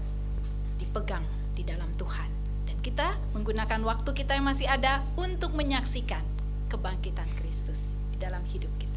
[SPEAKER 1] dipegang di dalam Tuhan, dan kita menggunakan waktu kita yang masih ada untuk menyaksikan kebangkitan Kristus di dalam hidup kita.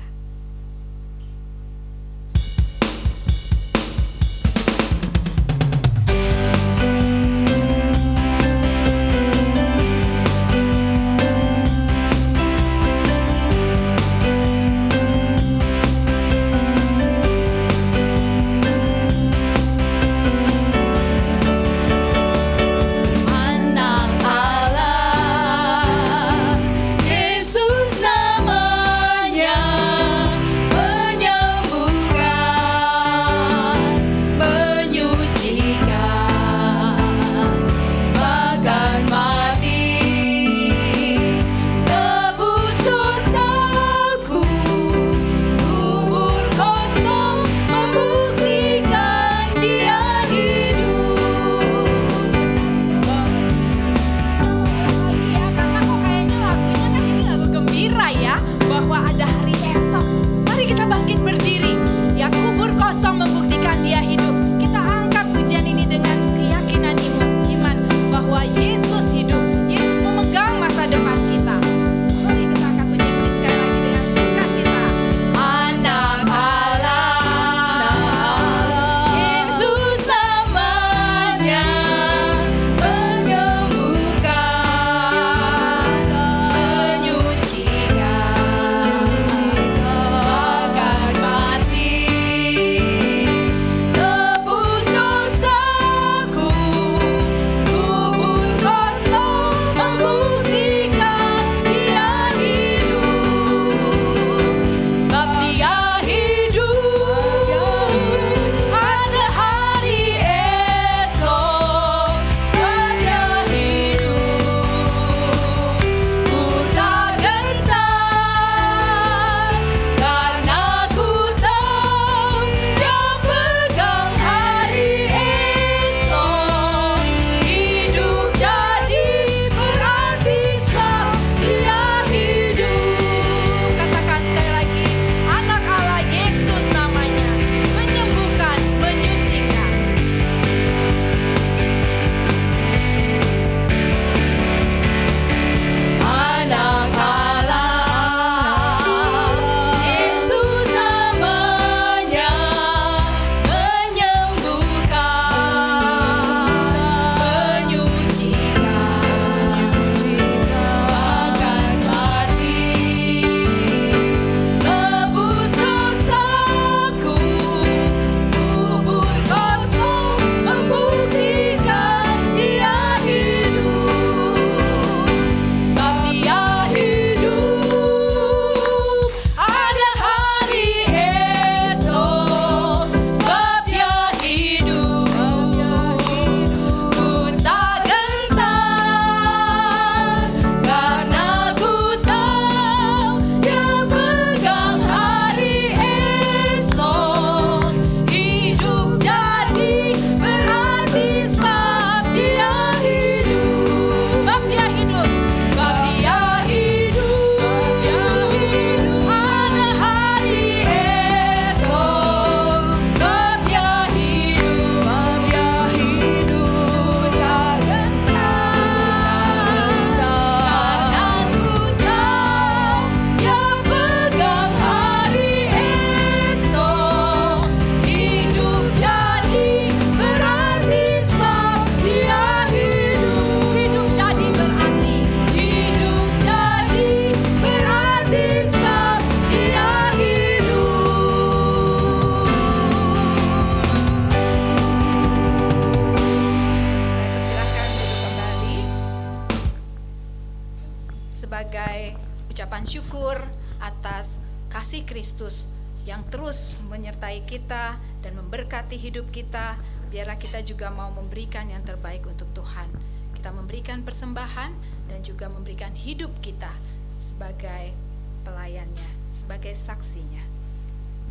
[SPEAKER 1] ucapan syukur atas kasih Kristus yang terus menyertai kita dan memberkati hidup kita, biarlah kita juga mau memberikan yang terbaik untuk Tuhan. Kita memberikan persembahan dan juga memberikan hidup kita sebagai pelayannya, sebagai saksinya.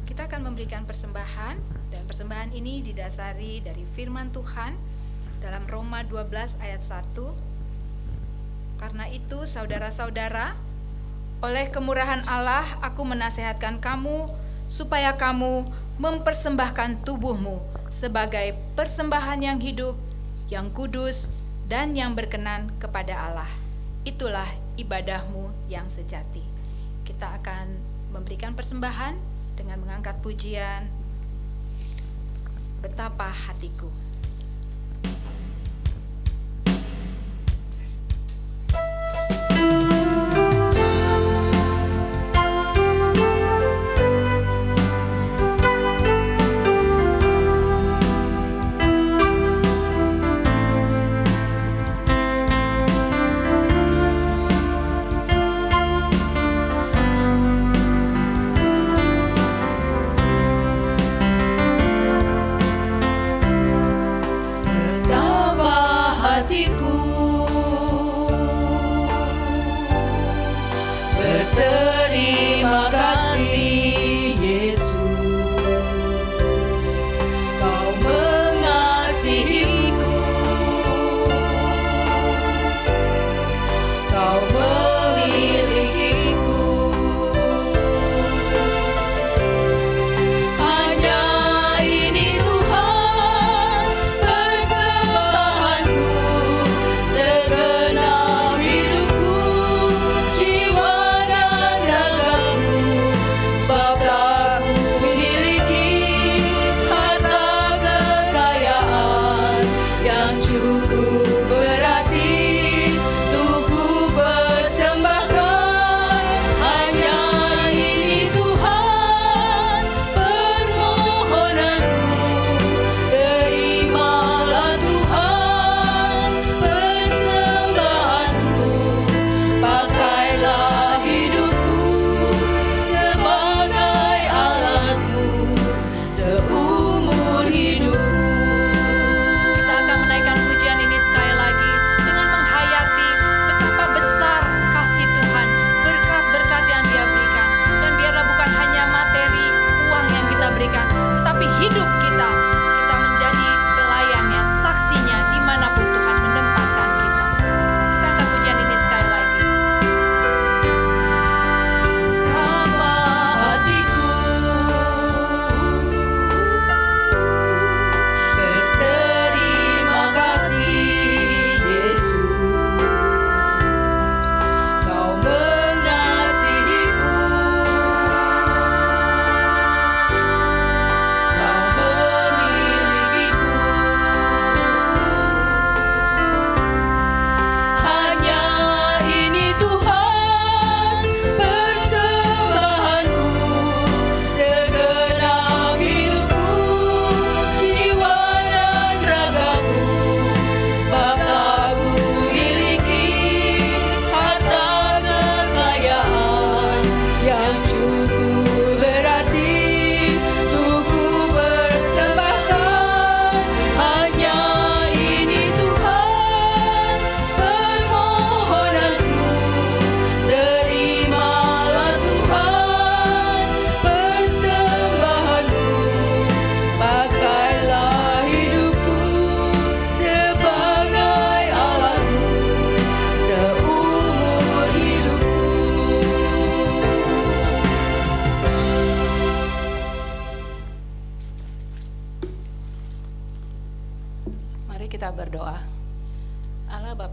[SPEAKER 1] Kita akan memberikan persembahan, dan persembahan ini didasari dari firman Tuhan dalam Roma 12 ayat 1. Karena itu saudara-saudara, oleh kemurahan Allah aku menasihatkan kamu supaya kamu mempersembahkan tubuhmu sebagai persembahan yang hidup, yang kudus, dan yang berkenan kepada Allah. Itulah ibadahmu yang sejati. Kita akan memberikan persembahan dengan mengangkat pujian Betapa Hatiku.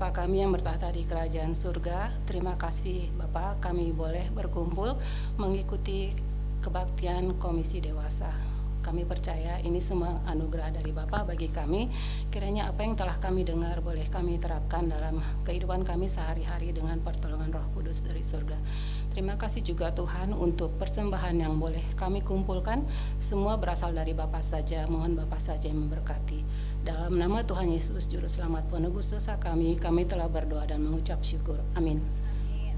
[SPEAKER 3] Kami yang bertahta di kerajaan surga, terima kasih Bapak, kami boleh berkumpul mengikuti kebaktian Komisi Dewasa. Kami percaya ini semua anugerah dari Bapak bagi kami. Kiranya apa yang telah kami dengar boleh kami terapkan dalam kehidupan kami sehari-hari dengan pertolongan Roh Kudus dari surga. Terima kasih juga Tuhan untuk persembahan yang boleh kami kumpulkan. Semua berasal dari Bapak saja, mohon Bapak saja yang memberkati. Dalam nama Tuhan Yesus, Juru Selamat penebus dosa kami telah berdoa dan mengucap syukur. Amin.
[SPEAKER 1] Amin.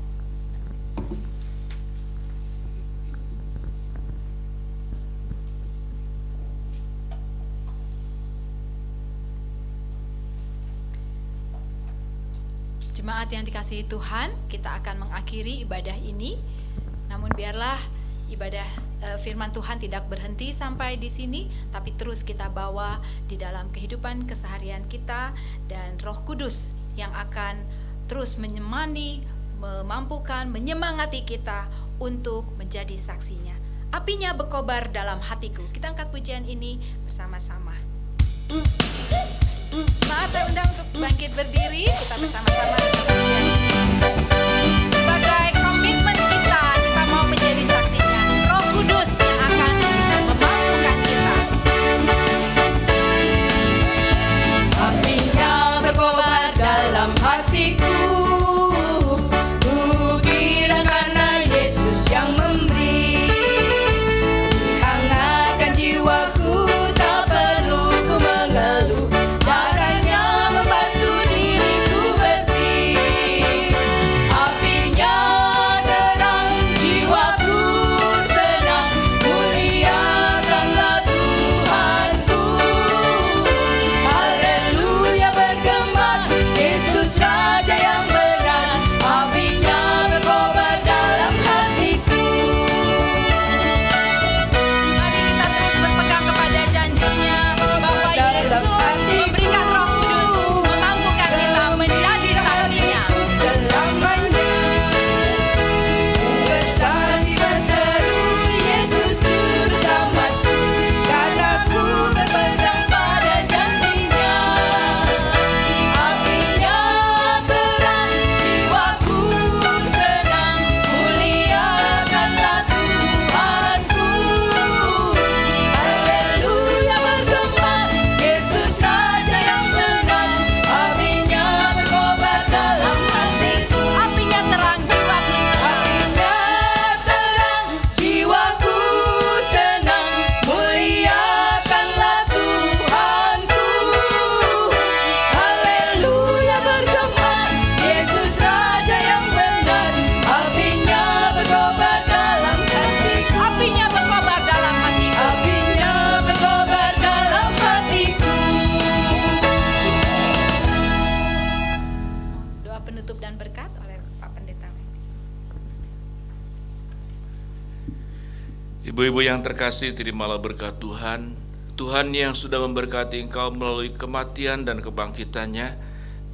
[SPEAKER 1] Jemaat yang dikasihi Tuhan, kita akan mengakhiri ibadah ini. Namun biarlah ibadah firman Tuhan tidak berhenti sampai di sini, tapi terus kita bawa di dalam kehidupan keseharian kita, dan Roh Kudus yang akan terus menemani, memampukan, menyemangati kita untuk menjadi saksinya. Apinya berkobar dalam hatiku. Kita angkat pujian ini bersama-sama. Maaf, saya undang untuk bangkit berdiri. Kita bersama-sama sebagai komitmen kita mau menjadi saksinya. Roh Kudus yang akan memampukan kita.
[SPEAKER 4] Apinya berkobar dalam hatiku, ku kira karena Yesus yang memberi, hangatkan jiwaku, tak perlu ku mengeluh.
[SPEAKER 2] Ibu-ibu yang terkasih, terimalah berkat Tuhan. Tuhan yang sudah memberkati engkau melalui kematian dan kebangkitannya,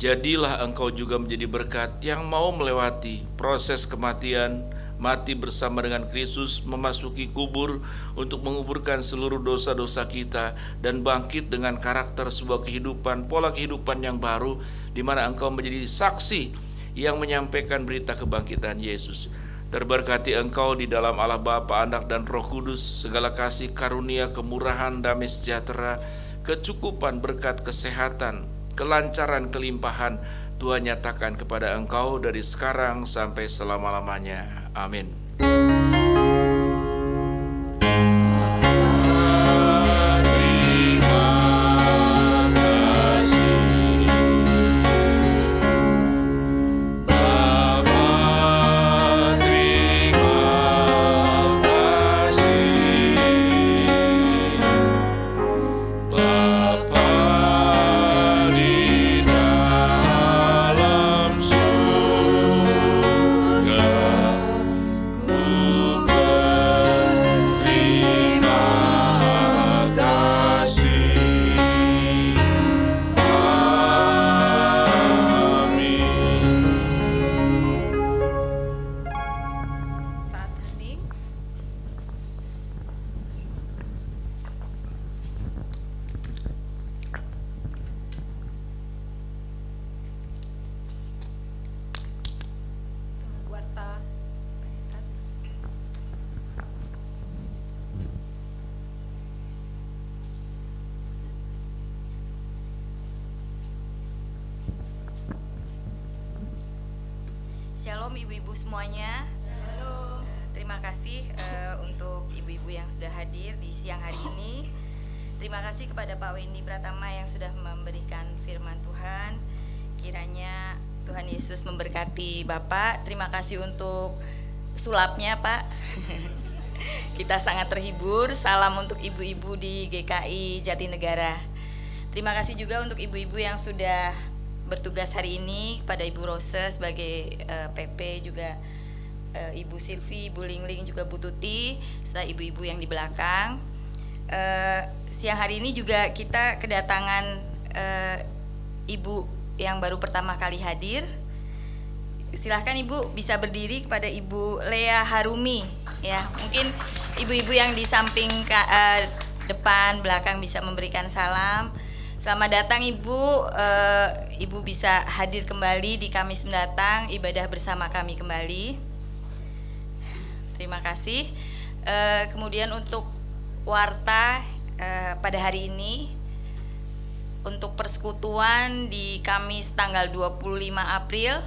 [SPEAKER 2] jadilah engkau juga menjadi berkat yang mau melewati proses kematian, mati bersama dengan Kristus, memasuki kubur untuk menguburkan seluruh dosa-dosa kita, dan bangkit dengan karakter sebuah kehidupan, pola kehidupan yang baru, di mana engkau menjadi saksi yang menyampaikan berita kebangkitan Yesus. Terberkati engkau di dalam Allah Bapa, Anak, dan Roh Kudus, segala kasih karunia, kemurahan, damai sejahtera, kecukupan, berkat, kesehatan, kelancaran, kelimpahan Tuhan nyatakan kepada engkau dari sekarang sampai selama-lamanya. Amin.
[SPEAKER 5] Shalom ibu-ibu semuanya. Halo. Terima kasih untuk ibu-ibu yang sudah hadir di siang hari ini. Terima kasih kepada Pak Wendy Pratama yang sudah memberikan firman Tuhan. Kiranya Tuhan Yesus memberkati Bapak. Terima kasih untuk sulapnya, Pak. Kita sangat terhibur. Salam untuk ibu-ibu di GKI Jatinegara. Terima kasih juga untuk ibu-ibu yang sudah bertugas hari ini, kepada Ibu Rose sebagai PP, juga Ibu Silvi, Ibu Lingling, juga Bu Tuti, serta ibu-ibu yang di belakang. Siang hari ini juga kita kedatangan ibu yang baru pertama kali hadir. Silahkan Ibu bisa berdiri, kepada Ibu Lea Harumi, ya. Mungkin ibu-ibu yang di samping depan belakang bisa memberikan salam. Selamat datang Ibu. Ibu bisa hadir kembali di Kamis mendatang, ibadah bersama kami kembali. Terima kasih. Kemudian untuk warta pada hari ini, untuk persekutuan di Kamis tanggal 25 April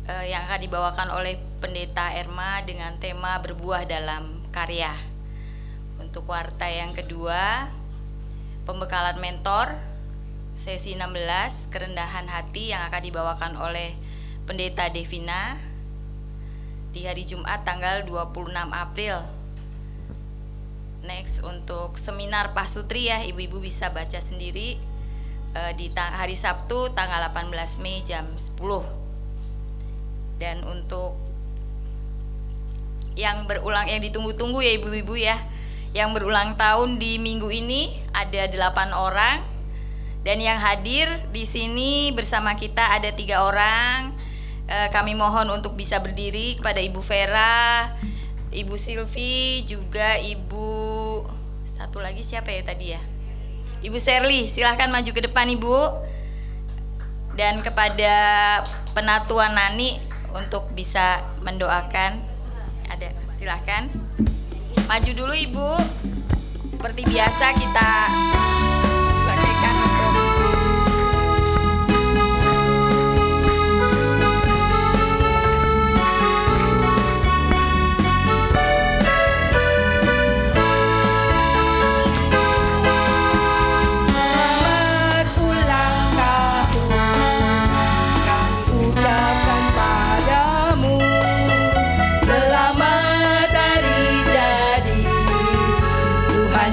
[SPEAKER 5] yang akan dibawakan oleh Pendeta Erma dengan tema berbuah dalam karya. Untuk warta yang kedua, pembekalan mentor sesi 16 kerendahan hati yang akan dibawakan oleh Pendeta Devina di hari Jumat tanggal 26 April. Next, untuk seminar pasutri, ya, ibu-ibu bisa baca sendiri di hari Sabtu tanggal 18 Mei jam 10. Dan untuk yang berulang, yang ditunggu-tunggu ya ibu-ibu ya, yang berulang tahun di minggu ini ada 8 orang, dan yang hadir di sini bersama kita ada 3 orang. Kami mohon untuk bisa berdiri, kepada Ibu Vera, Ibu Silvi, juga Ibu satu lagi siapa ya tadi ya? Ibu Sherly, silahkan maju ke depan Ibu. Dan kepada Penatua Nani untuk bisa mendoakan, ada, silahkan maju dulu Ibu. Seperti biasa kita bagaikan untuk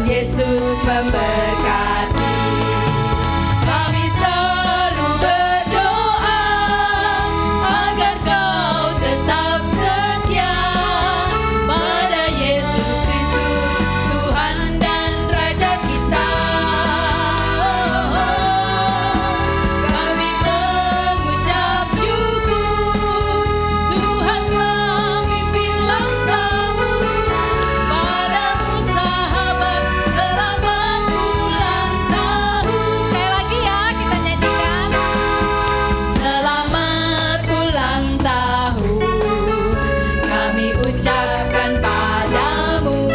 [SPEAKER 4] Yesus memberkati. Kami selalu berdoa agar kau tetap setia pada Yesus Kristus, Tuhan dan Raja kita. Kami mengucap syukur, Tuhan telah mimpin langkahmu. Padamu sahabat, selamat ulang tahun. Sekali lagi ya, kita nyanyikan. Selamat ulang tahun kami ucapkan padamu.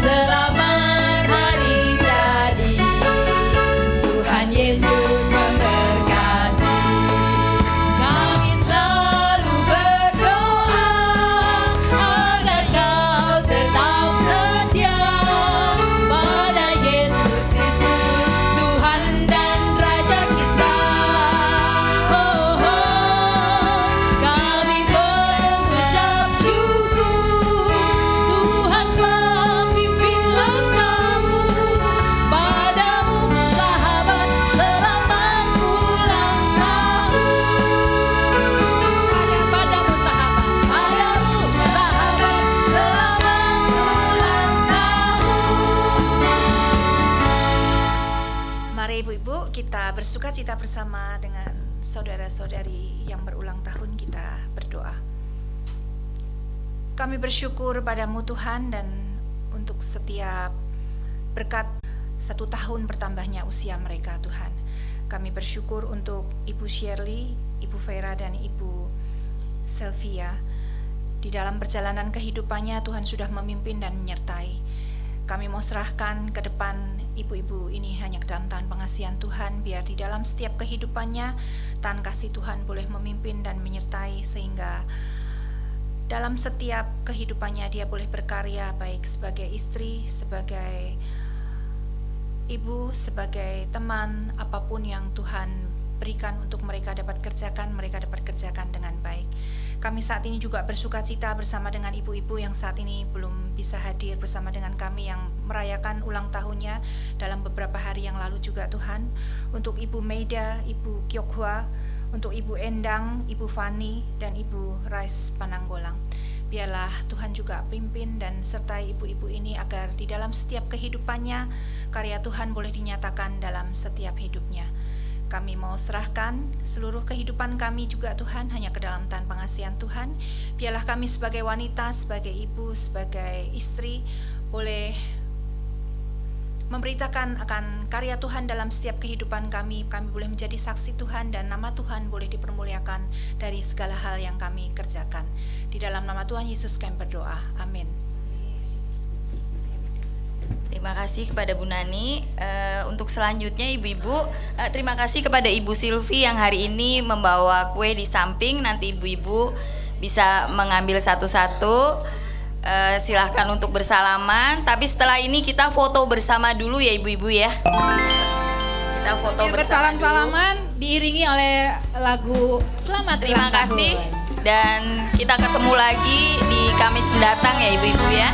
[SPEAKER 4] Selamat hari jadi, Tuhan Yesus memberkati. Kami selalu berdoa agar kau tetap setia pada Yesus Kristus, Tuhan dan Raja kita. Kami mengucap syukur, Tuhan telah mimpin langkahmu. Padamu sahabat, selamat ulang tahun. Padamu sahabat, selamat ulang tahun.
[SPEAKER 6] Mari ibu-ibu kita bersukacita bersama dengan saudara-saudari yang berulang tahun, kita berdoa. Kami bersyukur padamu Tuhan, dan untuk setiap berkat 1 tahun bertambahnya usia mereka Tuhan. Kami bersyukur untuk Ibu Shirley, Ibu Vera, dan Ibu Sylvia. Di dalam perjalanan kehidupannya Tuhan sudah memimpin dan menyertai. Kami mau serahkan ke depan ibu-ibu ini hanya ke dalam tangan pengasihan Tuhan, biar di dalam setiap kehidupannya tangan kasih Tuhan boleh memimpin dan menyertai, sehingga dalam setiap kehidupannya dia boleh berkarya, baik sebagai istri, sebagai ibu, sebagai teman, apapun yang Tuhan berikan untuk mereka dapat kerjakan dengan baik. Kami saat ini juga bersukacita bersama dengan ibu-ibu yang saat ini belum bisa hadir bersama dengan kami yang merayakan ulang tahunnya dalam beberapa hari yang lalu juga Tuhan. Untuk Ibu Meida, Ibu Kyokhwa, untuk Ibu Endang, Ibu Fani, dan Ibu Rais Pananggolang. Biarlah Tuhan juga pimpin dan sertai ibu-ibu ini agar di dalam setiap kehidupannya karya Tuhan boleh dinyatakan dalam setiap hidupnya. Kami mau serahkan seluruh kehidupan kami juga Tuhan hanya ke dalam tangan pengasihan Tuhan. Biarlah kami sebagai wanita, sebagai ibu, sebagai istri boleh memberitakan akan karya Tuhan dalam setiap kehidupan kami. Kami boleh menjadi saksi Tuhan dan nama Tuhan boleh dipermuliakan dari segala hal yang kami kerjakan. Di dalam nama Tuhan Yesus kami berdoa. Amin.
[SPEAKER 5] Terima kasih kepada Bu Nani. Untuk selanjutnya ibu-ibu, terima kasih kepada Ibu Silvi yang hari ini membawa kue di samping. Nanti ibu-ibu bisa mengambil satu-satu. Silahkan untuk bersalaman. Tapi setelah ini kita foto bersama dulu ya ibu-ibu ya. Kita foto bersama
[SPEAKER 1] Bersalam-salaman diiringi oleh lagu Selamat
[SPEAKER 5] Terima
[SPEAKER 1] Ulang Tahun.
[SPEAKER 5] kasih. Dan kita ketemu lagi di Kamis mendatang ya ibu-ibu ya.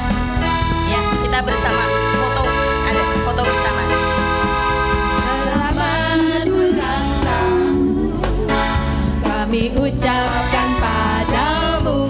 [SPEAKER 5] Ya, kita bersama ada foto bersama.
[SPEAKER 4] Selamat ulang tahun kami ucapkan padamu.